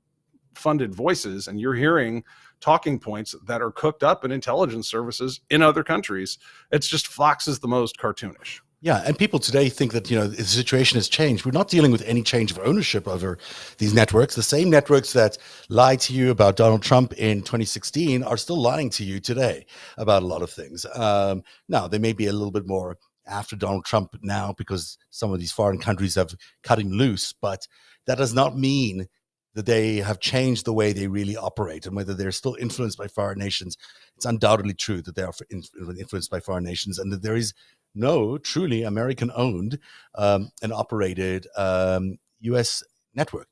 funded voices, and you're hearing talking points that are cooked up in intelligence services in other countries. It's just Fox is the most cartoonish. Yeah, and people today think that, the situation has changed. We're not dealing with any change of ownership over these networks. The same networks that lied to you about Donald Trump in 2016 are still lying to you today about a lot of things. Now, they may be a little bit more after Donald Trump now because some of these foreign countries have cut him loose, but that does not mean that they have changed the way they really operate. And whether they're still influenced by foreign nations, it's undoubtedly true that they are influenced by foreign nations, and that there is no truly American-owned and operated U.S.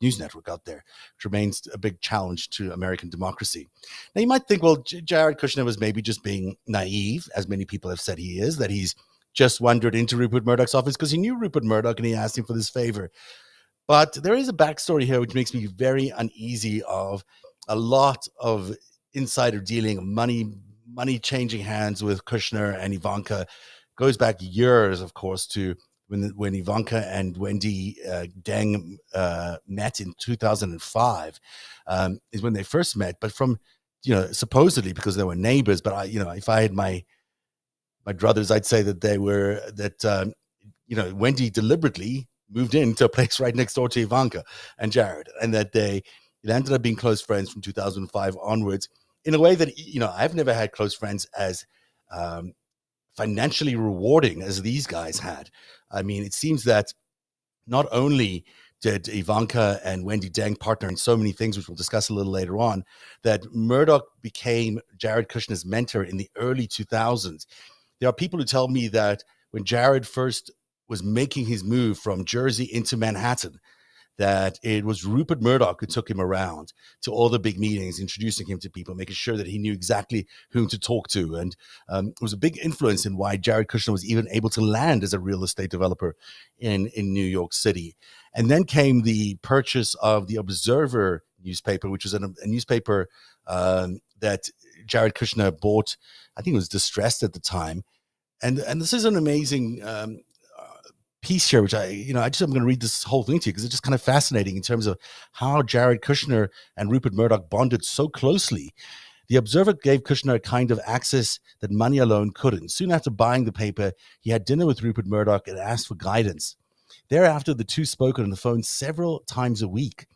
news network out there, which remains a big challenge to American democracy. Now, you might think, well, Jared Kushner was maybe just being naive, as many people have said he is, that he's just wandered into Rupert Murdoch's office because he knew Rupert Murdoch and he asked him for this favor. But there is a backstory here which makes me very uneasy of a lot of insider dealing, money changing hands with Kushner and Ivanka. Goes back years, of course, to when Ivanka and Wendy Deng met in 2005, is when they first met. But from, supposedly because they were neighbors. But if I had my druthers, I'd say that Wendy deliberately moved into a place right next door to Ivanka and Jared, and that it ended up being close friends from 2005 onwards in a way that, I've never had close friends as financially rewarding as these guys had. I mean, it seems that not only did Ivanka and Wendy Deng partner in so many things, which we'll discuss a little later on, that Murdoch became Jared Kushner's mentor in the early 2000s. There are people who tell me that when Jared first was making his move from Jersey into Manhattan, that it was Rupert Murdoch who took him around to all the big meetings, introducing him to people, making sure that he knew exactly whom to talk to. And it was a big influence in why Jared Kushner was even able to land as a real estate developer in New York City. And then came the purchase of the Observer newspaper, which was a newspaper that Jared Kushner bought. I think it was distressed at the time. And this is an amazing piece here, which I'm going to read this whole thing to you because it's just kind of fascinating in terms of how Jared Kushner and Rupert Murdoch bonded so closely. The Observer gave Kushner a kind of access that money alone couldn't. Soon after buying the paper, he had dinner with Rupert Murdoch and asked for guidance. Thereafter, the two spoke on the phone several times a week.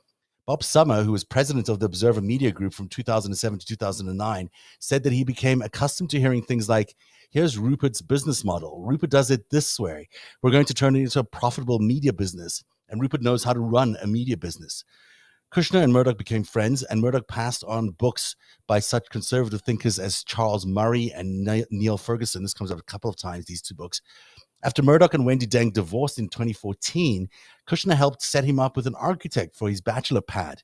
Bob Summer, who was president of the Observer Media Group from 2007 to 2009, said that he became accustomed to hearing things like, here's Rupert's business model. Rupert does it this way. We're going to turn it into a profitable media business. And Rupert knows how to run a media business. Kushner and Murdoch became friends, and Murdoch passed on books by such conservative thinkers as Charles Murray and Neil Ferguson. This comes up a couple of times, these two books. After Murdoch and Wendy Deng divorced in 2014, Kushner helped set him up with an architect for his bachelor pad.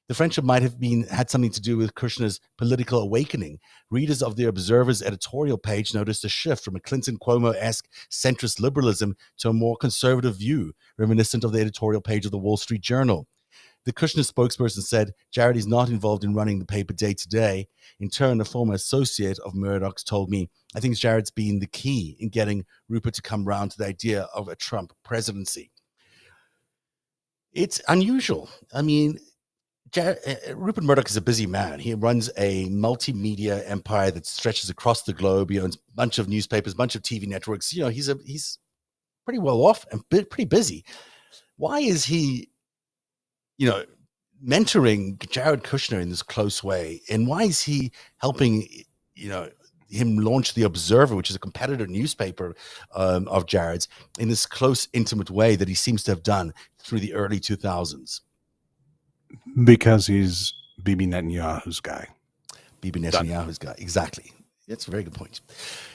The friendship might have had something to do with Kushner's political awakening. Readers of the Observer's editorial page noticed a shift from a Clinton-Cuomo-esque centrist liberalism to a more conservative view, reminiscent of the editorial page of the Wall Street Journal. The Kushner spokesperson said, Jared is not involved in running the paper day to day. In turn, a former associate of Murdoch's told me, I think Jared's been the key in getting Rupert to come round to the idea of a Trump presidency. It's unusual. I mean, Rupert Murdoch is a busy man. He runs a multimedia empire that stretches across the globe. He owns a bunch of newspapers, a bunch of TV networks. He's pretty well off and pretty busy. Why is he, mentoring Jared Kushner in this close way? And why is he helping, him launch the Observer, which is a competitor newspaper of Jared's, in this close, intimate way that he seems to have done through the early 2000s? Because he's Bibi Netanyahu's guy. Bibi Netanyahu's guy. Exactly. That's a very good point.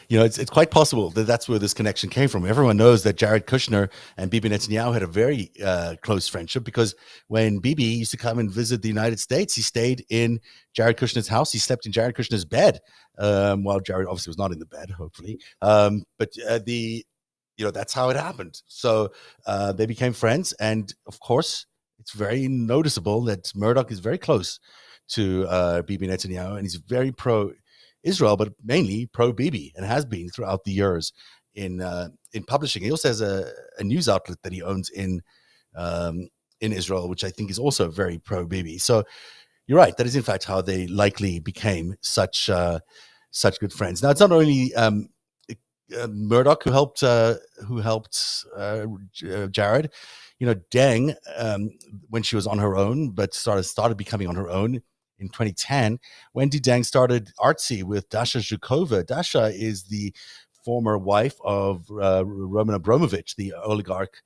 It's quite possible that that's where this connection came from. Everyone knows that Jared Kushner and Bibi Netanyahu had a very close friendship because when Bibi used to come and visit the United States, he stayed in Jared Kushner's house. He slept in Jared Kushner's bed while Jared obviously was not in the bed, hopefully. But that's how it happened. So they became friends. And of course, it's very noticeable that Murdoch is very close to Bibi Netanyahu, and he's very pro-Israel, but mainly pro-Bibi, and has been throughout the years in publishing. He also has a news outlet that he owns in Israel, which I think is also very pro-Bibi. So you're right. That is, in fact, how they likely became such good friends. Now, it's not only Murdoch, who helped Jared. Deng, when she was on her own, but started becoming on her own in 2010. Wendy Deng started Artsy with Dasha Zhukova. Dasha is the former wife of Roman Abramovich, the oligarch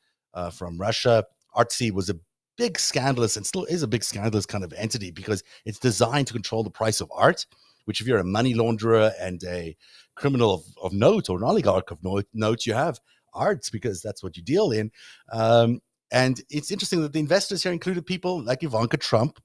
from Russia. Artsy was a big scandalous, and still is a big scandalous kind of entity, because it's designed to control the price of art, which if you're a money launderer and a criminal of note, or an oligarch of note, you have arts, because that's what you deal in. And it's interesting that the investors here included people like Ivanka Trump.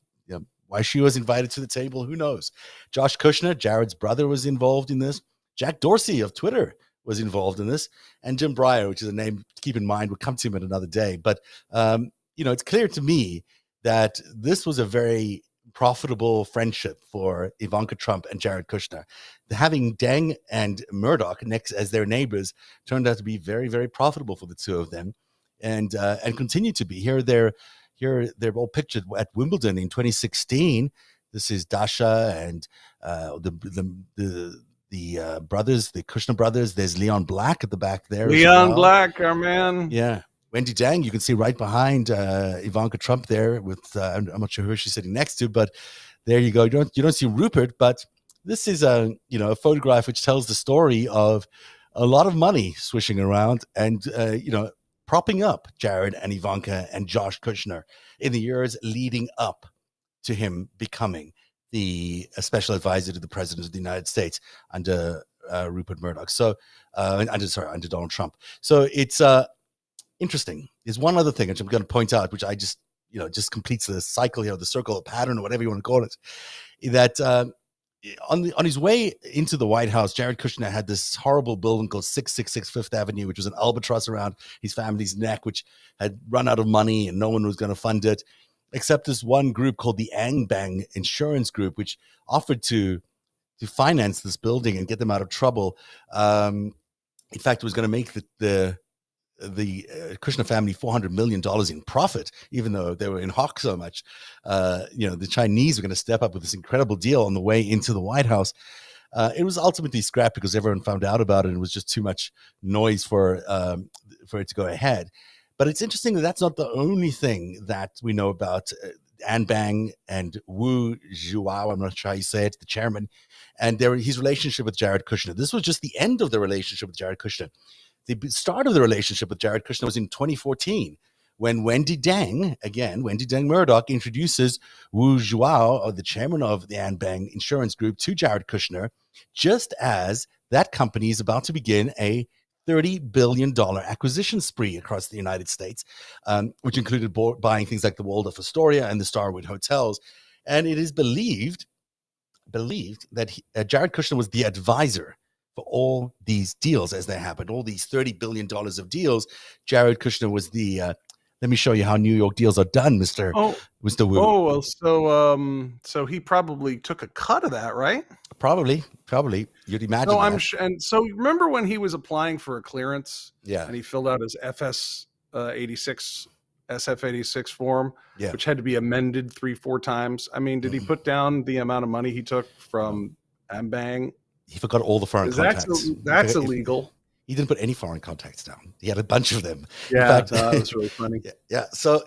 Why she was invited to the table, who knows? Josh Kushner, Jared's brother, was involved in this. Jack Dorsey of Twitter was involved in this. And Jim Breyer, which is a name to keep in mind. We'll come to him at another day. But, it's clear to me that this was a very profitable friendship for Ivanka Trump and Jared Kushner. Having Deng and Murdoch next as their neighbors turned out to be very, very profitable for the two of them, and continue to be. Here they're all pictured at Wimbledon in 2016. This is Dasha and the brothers, the Kushner brothers. There's Leon Black at the back there. Leon Black, our man. Yeah. Wendy Deng, you can see right behind Ivanka Trump there with, I'm not sure who she's sitting next to, but there you go. You don't see Rupert, but this is a photograph which tells the story of a lot of money swishing around and, propping up Jared and Ivanka and Josh Kushner in the years leading up to him becoming the special advisor to the president of the United States under Rupert Murdoch. So, under Donald Trump. So it's interesting. There's one other thing which I'm going to point out, which I just completes the cycle here, the circle, the pattern, or whatever you want to call it. That on his way into the White House, Jared Kushner had this horrible building called 666 Fifth Avenue, which was an albatross around his family's neck, which had run out of money and no one was going to fund it, except this one group called the Angbang Insurance Group, which offered to finance this building and get them out of trouble. In fact, it was going to make the Kushner family $400 million in profit, even though they were in hock so much. The Chinese were going to step up with this incredible deal on the way into the White House. It was ultimately scrapped because everyone found out about it, and it was just too much noise for it to go ahead. But it's interesting that that's not the only thing that we know about Anbang and Wu Zhuao, I'm not sure how you say it, the chairman, and his relationship with Jared Kushner. This was just the end of the relationship with Jared Kushner. The start of the relationship with Jared Kushner was in 2014, when Wendy Deng Murdoch, introduces Wu Zhuao, the chairman of the Anbang Insurance Group, to Jared Kushner, just as that company is about to begin a $30 billion acquisition spree across the United States, which included buying things like the Waldorf Astoria and the Starwood hotels. And it is believed that Jared Kushner was the advisor for all these deals as they happened, all these $30 billion of deals. Jared Kushner was the, let me show you how New York deals are done, Mr. Wu. Oh, well, so he probably took a cut of that, right? Probably. You'd imagine. So remember when he was applying for a clearance? Yeah. And he filled out his SF-86 form, which had to be amended 3-4 times. I mean, did he put down the amount of money he took from Anbang? He forgot all the foreign contacts. That's illegal. He didn't put any foreign contacts down. He had a bunch of them. Yeah, that was really funny. Yeah. So,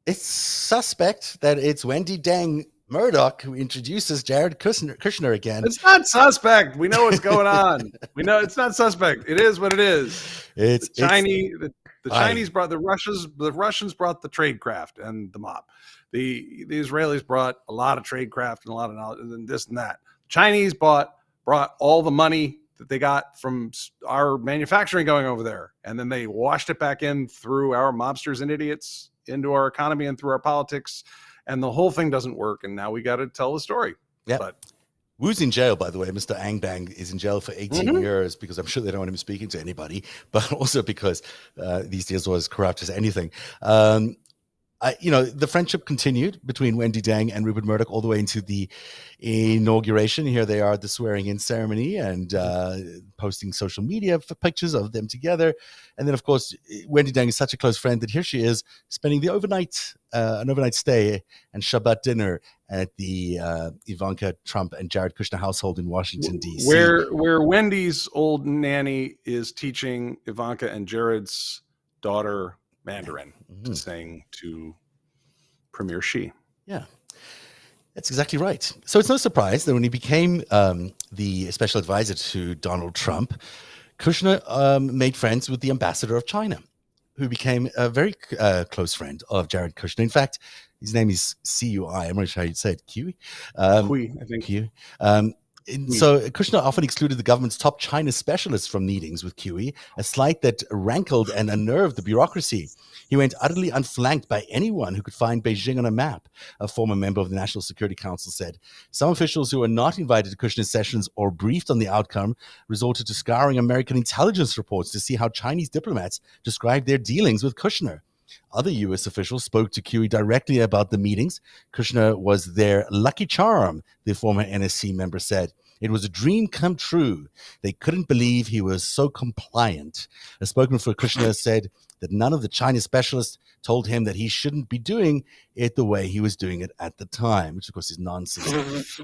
it's suspect that it's Wendy Deng Murdoch who introduces Jared Kushner again. It's not suspect. We know what's going on. We know it's not suspect. It is what it is. The Chinese brought the Russians brought the trade craft and the mob. The Israelis brought a lot of trade craft and a lot of knowledge and this and that. Chinese brought all the money that they got from our manufacturing going over there, and then they washed it back in through our mobsters and idiots into our economy and through our politics, and the whole thing doesn't work, and now we got to tell the story. Yeah. But Wu's in jail, by the way. Mr. Angbang is in jail for 18 years because I'm sure they don't want him speaking to anybody, but also because these deals were as corrupt as anything. The friendship continued between Wendy Deng and Rupert Murdoch all the way into the inauguration. Here they are at the swearing-in ceremony and posting social media pictures of them together. And then, of course, Wendy Deng is such a close friend that here she is spending the an overnight stay and Shabbat dinner at the Ivanka Trump and Jared Kushner household in Washington, D.C. Where Wendy's old nanny is teaching Ivanka and Jared's daughter Mandarin to sing to Premier Xi. Yeah. That's exactly right. So it's no surprise that when he became the special advisor to Donald Trump, Kushner made friends with the ambassador of China, who became a very close friend of Jared Kushner. In fact, his name is C-U-I. I'm not sure how you'd say it. Kiwi? Kui, I think. Kiwi. So Kushner often excluded the government's top China specialists from meetings with QE, a slight that rankled and unnerved the bureaucracy. He went utterly unflanked by anyone who could find Beijing on a map, a former member of the National Security Council said. Some officials who were not invited to Kushner's sessions or briefed on the outcome resorted to scouring American intelligence reports to see how Chinese diplomats described their dealings with Kushner. Other U.S. officials spoke to QE directly about the meetings. Kushner was their lucky charm, the former NSC member said. It was a dream come true. They couldn't believe he was so compliant. A spokesman for Kushner said that none of the China specialists told him that he shouldn't be doing it the way he was doing it at the time, which of course is nonsense.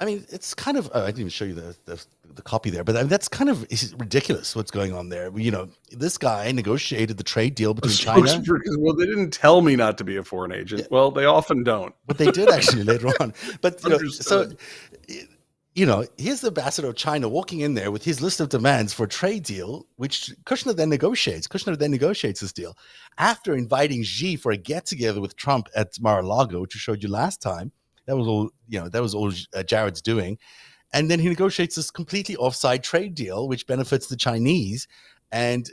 I mean, it's kind of, I didn't even show you the copy there, but I mean, that's kind of ridiculous what's going on there. You know, this guy negotiated the trade deal between China. Well, they didn't tell me not to be a foreign agent. Yeah. Well, they often don't. But they did actually later on. But, you know, so, you know, here's the ambassador of China walking in there with his list of demands for a trade deal, which Kushner then negotiates. Kushner then negotiates this deal after inviting Xi for a get-together with Trump at Mar-a-Lago, which we showed you last time. That was all, you know, that was all Jared's doing. And then he negotiates this completely offside trade deal, which benefits the Chinese and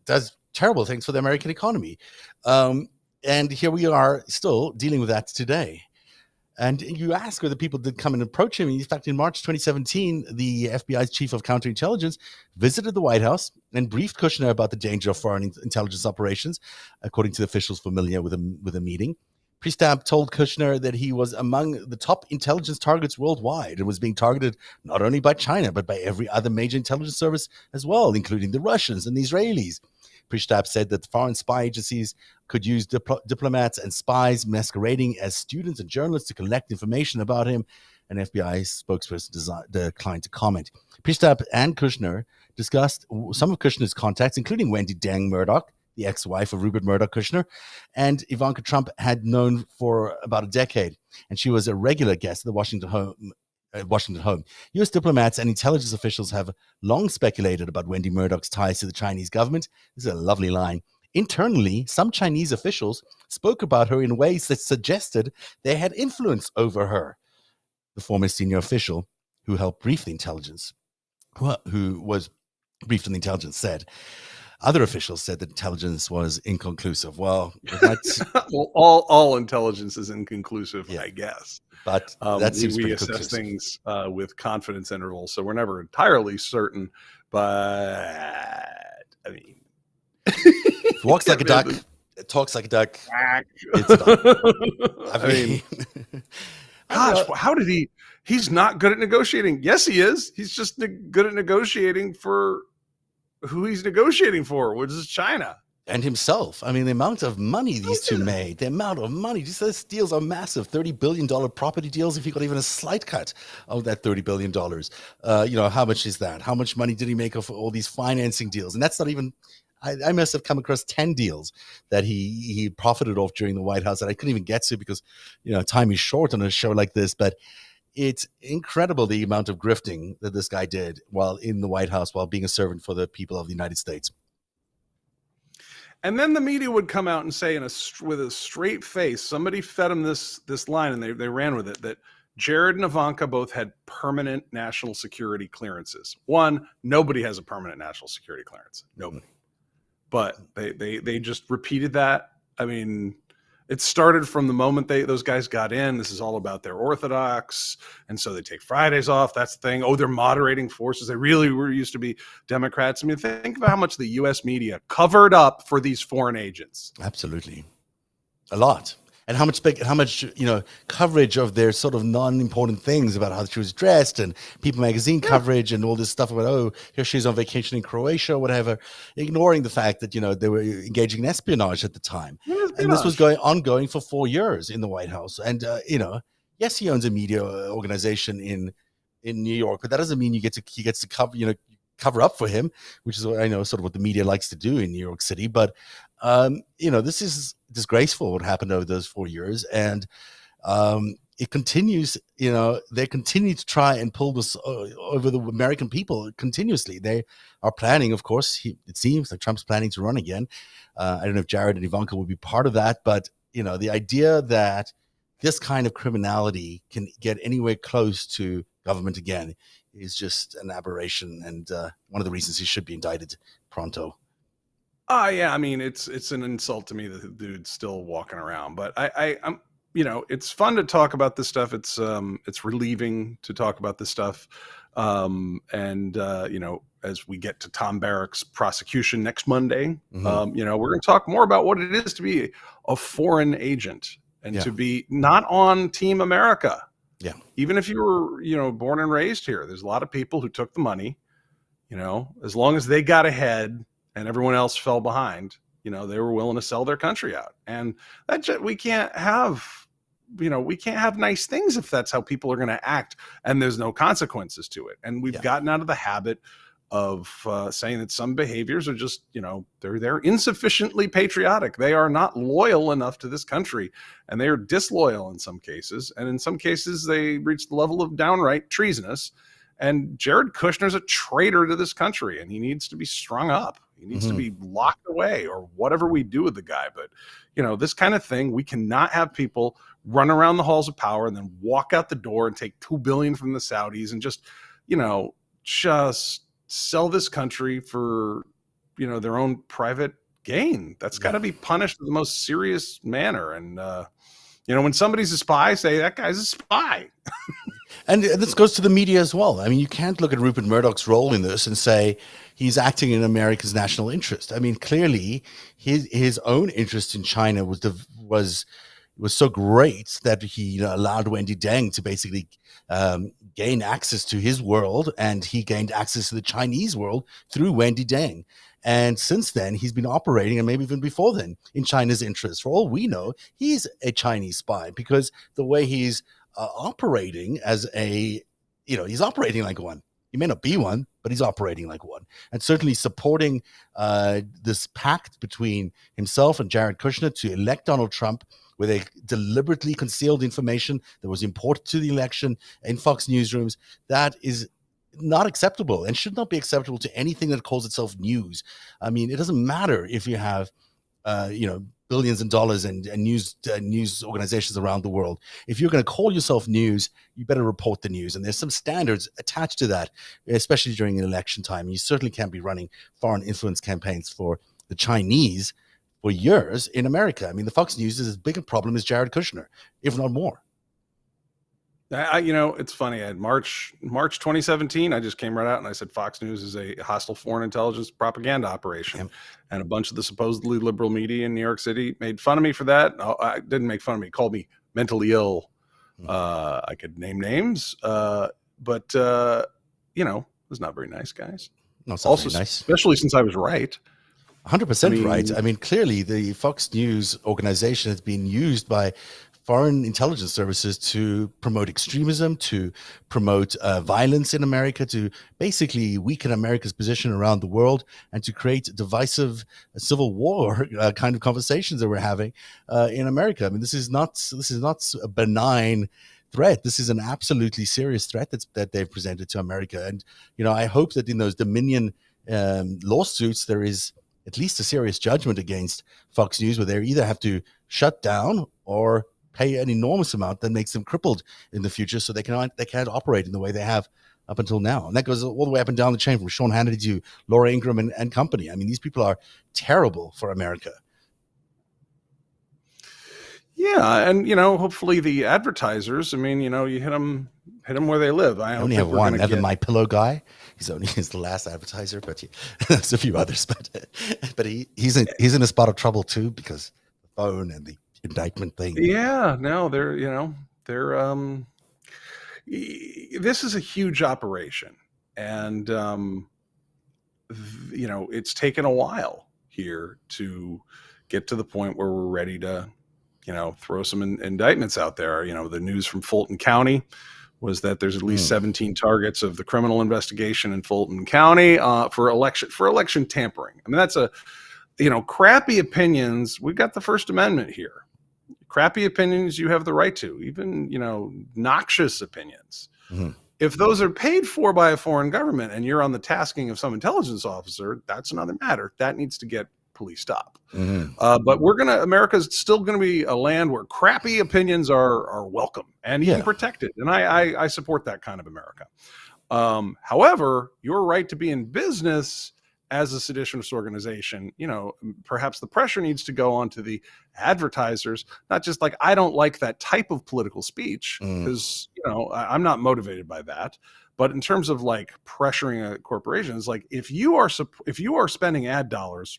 does terrible things for the American economy. And here we are still dealing with that today. And you ask whether people did come and approach him. In fact, in March 2017, the FBI's chief of counterintelligence visited the White House and briefed Kushner about the danger of foreign intelligence operations, according to the officials familiar with the meeting. Priestap told Kushner that he was among the top intelligence targets worldwide and was being targeted not only by China, but by every other major intelligence service as well, including the Russians and the Israelis. Priestap said that foreign spy agencies could use diplomats and spies masquerading as students and journalists to collect information about him. An FBI spokesperson declined to comment. Priestap and Kushner discussed some of Kushner's contacts, including Wendy Deng Murdoch, the ex-wife of Rupert Murdoch Kushner, and Ivanka Trump had known for about a decade, and she was a regular guest at the Washington home. U.S. diplomats and intelligence officials have long speculated about Wendy Murdoch's ties to the Chinese government. This is a lovely line. Internally, some Chinese officials spoke about her in ways that suggested they had influence over her. The former senior official who helped brief the intelligence, who was briefed on the intelligence, said. Other officials said that intelligence was inconclusive. Well, well, all intelligence is inconclusive, yeah. I guess. But that seems we assess conclusive. Things with confidence intervals, so we're never entirely certain. But I mean, walks like a duck, talks like a duck. It's a duck. I mean, gosh, how did he? He's not good at negotiating. Yes, he is. He's just good at negotiating for who he's negotiating for, which is China. And himself. I mean, the amount of money these two made, the amount of money. These deals are massive. $30 billion property deals, if he got even a slight cut of that $30 billion. You know, how much is that? How much money did he make off all these financing deals? And that's not even, I must have come across 10 deals that he profited off during the White House that I couldn't even get to because, you know, time is short on a show like this. But it's incredible the amount of grifting that this guy did while in the White House, while being a servant for the people of the United States. And then the media would come out and say with a straight face, somebody fed him this line and they ran with it, that Jared and Ivanka both had permanent national security clearances. One, nobody has a permanent national security clearance. Nobody. But they just repeated that. I mean, it started from the moment those guys got in. This is all about their orthodox. And so they take Fridays off. That's the thing. Oh, they're moderating forces. They really were used to be Democrats. I mean, think about how much the U.S. media covered up for these foreign agents. Absolutely. A lot. And how much, you know, coverage of their sort of non-important things about how she was dressed and People magazine coverage and all this stuff about, oh, here she's on vacation in Croatia or whatever, ignoring the fact that, you know, they were engaging in espionage at the time. and this was ongoing for 4 years in the White House. And yes, he owns a media organization in New York, but that doesn't mean he gets to cover up for him, which is what I know sort of what the media likes to do in New York City. But this is disgraceful what happened over those 4 years, and it continues. They continue to try and pull this over the American people continuously. They are planning, of course. It seems like Trump's planning to run again. I don't know if Jared and Ivanka will be part of that, but the idea that this kind of criminality can get anywhere close to government again is just an aberration, and one of the reasons he should be indicted pronto. Yeah, I mean, it's an insult to me that the dude's still walking around, but I'm it's fun to talk about this stuff. It's relieving to talk about this stuff. As we get to Tom Barrack's prosecution next Monday, we're going to talk more about what it is to be a foreign agent and to be not on Team America. Yeah. Even if you were, born and raised here, there's a lot of people who took the money, as long as they got ahead and everyone else fell behind, they were willing to sell their country out. And we can't have nice things if that's how people are going to act and there's no consequences to it. And we've gotten out of the habit of saying that some behaviors are just, they're insufficiently patriotic. They are not loyal enough to this country, and they are disloyal in some cases. And in some cases, they reach the level of downright treasonous. And Jared Kushner's a traitor to this country, and he needs to be strung up. He needs to be locked away, or whatever we do with the guy. But, this kind of thing, we cannot have people run around the halls of power and then walk out the door and take $2 billion from the Saudis and just sell this country for, their own private gain. That's got to be punished in the most serious manner. And, when somebody's a spy, say that guy's a spy. And this goes to the media as well. I mean, you can't look at Rupert Murdoch's role in this and say he's acting in America's national interest. I mean, clearly his own interest in China was so great that he allowed Wendy Deng to basically gain access to his world, and he gained access to the Chinese world through Wendy Deng. And since then, he's been operating, and maybe even before then, in China's interest. For all we know, he's a Chinese spy, because the way he's operating as he's operating like one. He may not be one, but he's operating like one. And certainly supporting this pact between himself and Jared Kushner to elect Donald Trump, where they deliberately concealed information that was important to the election in Fox newsrooms. That is not acceptable and should not be acceptable to anything that calls itself news. I mean, it doesn't matter if you have, billions of dollars and news organizations around the world. If you're going to call yourself news, you better report the news. And there's some standards attached to that, especially during an election time. You certainly can't be running foreign influence campaigns for the Chinese for years in America. I mean, the Fox News is as big a problem as Jared Kushner, if not more. It's funny. At March 2017, I just came right out and I said Fox News is a hostile foreign intelligence propaganda operation. Yep. And a bunch of the supposedly liberal media in New York City made fun of me for that. No, I didn't make fun of me. Called me mentally ill. I could name names, but it was not very nice, guys. No, it's not also very nice, especially since I was right. 100% right. I mean, clearly the Fox News organization has been used by foreign intelligence services to promote extremism, to promote violence in America, to basically weaken America's position around the world, and to create divisive civil war kind of conversations that we're having in America. I mean, this is not a benign threat. This is an absolutely serious threat that they've presented to America. And I hope that in those Dominion lawsuits there is at least a serious judgment against Fox News, where they either have to shut down or pay an enormous amount that makes them crippled in the future, so they can't operate in the way they have up until now. And that goes all the way up and down the chain, from Sean Hannity to Laura Ingraham and company. I mean, these people are terrible for America. Yeah, and hopefully the advertisers. I mean, you hit them where they live. I only have one. Evan, my pillow guy. He's the last advertiser, but there's a few others. But he's in a spot of trouble too, because the phone and the indictment thing. Yeah, no, they're this is a huge operation, and it's taken a while here to get to the point where we're ready to, throw some indictments out there. The news from Fulton County was that there's at least 17 targets of the criminal investigation in Fulton County for election tampering. I mean, that's crappy opinions. We've got the First Amendment here. Crappy opinions you have the right to, even, noxious opinions. Mm-hmm. If those are paid for by a foreign government and you're on the tasking of some intelligence officer, that's another matter. That needs to get policed up. Mm-hmm. But America's still going to be a land where crappy opinions are welcome and even protected. And I support that kind of America. However, your right to be in business as a seditionist organization, perhaps the pressure needs to go on to the advertisers, not just like, I don't like that type of political speech because, I'm not motivated by that. But in terms of like pressuring a corporation, it's like, if you are spending ad dollars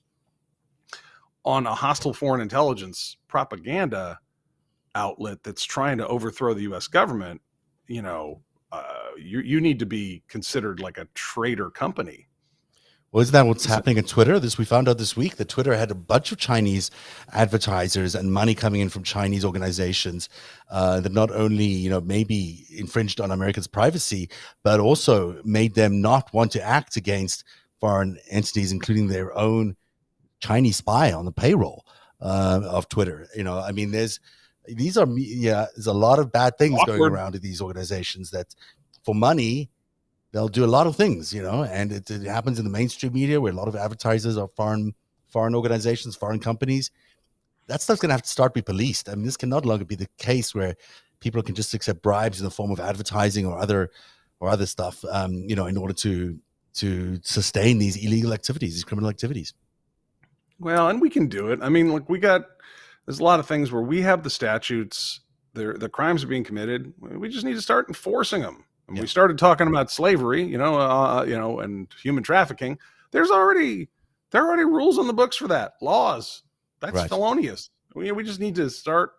on a hostile foreign intelligence propaganda outlet that's trying to overthrow the U.S. government, you need to be considered like a traitor company. Well, isn't that what's happening at Twitter? We found out this week that Twitter had a bunch of Chinese advertisers and money coming in from Chinese organizations that not only, maybe infringed on Americans' privacy, but also made them not want to act against foreign entities, including their own Chinese spy on the payroll of Twitter. There's a lot of bad things going around at these organizations that for money, they'll do a lot of things, and it happens in the mainstream media where a lot of advertisers are foreign organizations, foreign companies. That stuff's going to have to start be policed. I mean, this can no longer be the case where people can just accept bribes in the form of advertising or other stuff, in order to sustain these illegal activities, these criminal activities. Well, and we can do it. I mean, look, there's a lot of things where we have the statutes, the crimes are being committed. We just need to start enforcing them. And we started talking about slavery, and human trafficking. There are already rules on the books for that, laws. That's felonious. We just need to start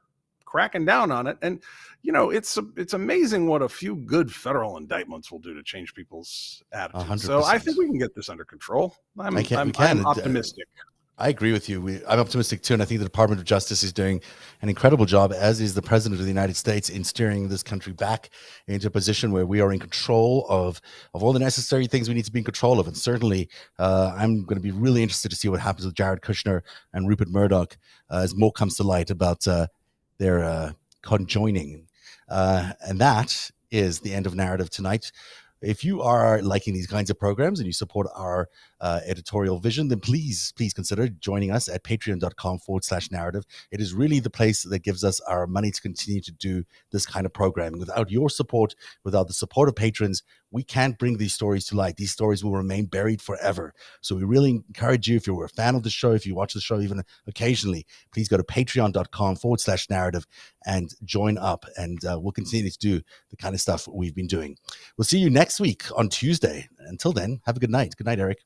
cracking down on it. And it's amazing what a few good federal indictments will do to change people's attitudes. 100%. So I think we can get this under control. I'm optimistic. I agree with you. I'm optimistic too, and I think the Department of Justice is doing an incredible job, as is the President of the United States, in steering this country back into a position where we are in control of all the necessary things we need to be in control of. And certainly, I'm going to be really interested to see what happens with Jared Kushner and Rupert Murdoch as more comes to light about their conjoining. And that is the end of Narrative tonight. If you are liking these kinds of programs and you support our editorial vision, then please consider joining us at patreon.com/narrative. It is really the place that gives us our money to continue to do this kind of programming. Without your support, without the support of patrons, we can't bring these stories to light. These stories will remain buried forever. So we really encourage you, if you're a fan of the show, if you watch the show even occasionally, please go to patreon.com/narrative and join up. And we'll continue to do the kind of stuff we've been doing. We'll see you next week on Tuesday. Until then, have a good night. Good night, Eric.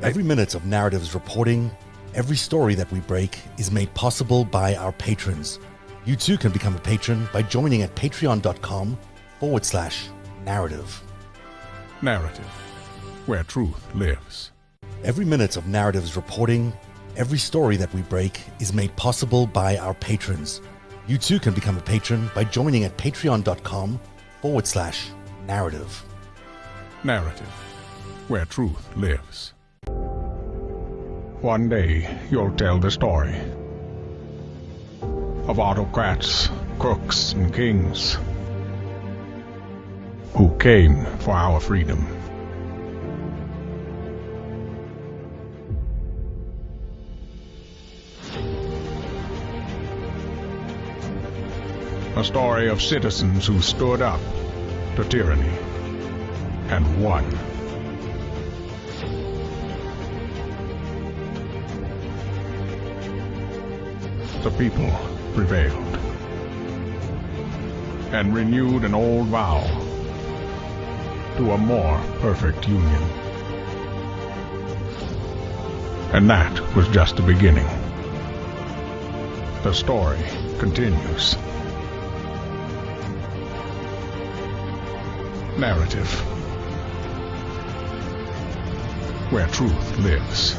Every minute of Narrative's reporting, every story that we break is made possible by our patrons. You too can become a patron by joining at patreon.com/narrative. Narrative, where truth lives. Every minute of Narrative's reporting, every story that we break is made possible by our patrons. You too can become a patron by joining at patreon.com/narrative. Narrative, where truth lives. One day you'll tell the story of autocrats, crooks, and kings who came for our freedom. A story of citizens who stood up to tyranny and won. The people prevailed and renewed an old vow to a more perfect union. And that was just the beginning. The story continues. Narrative, where truth lives.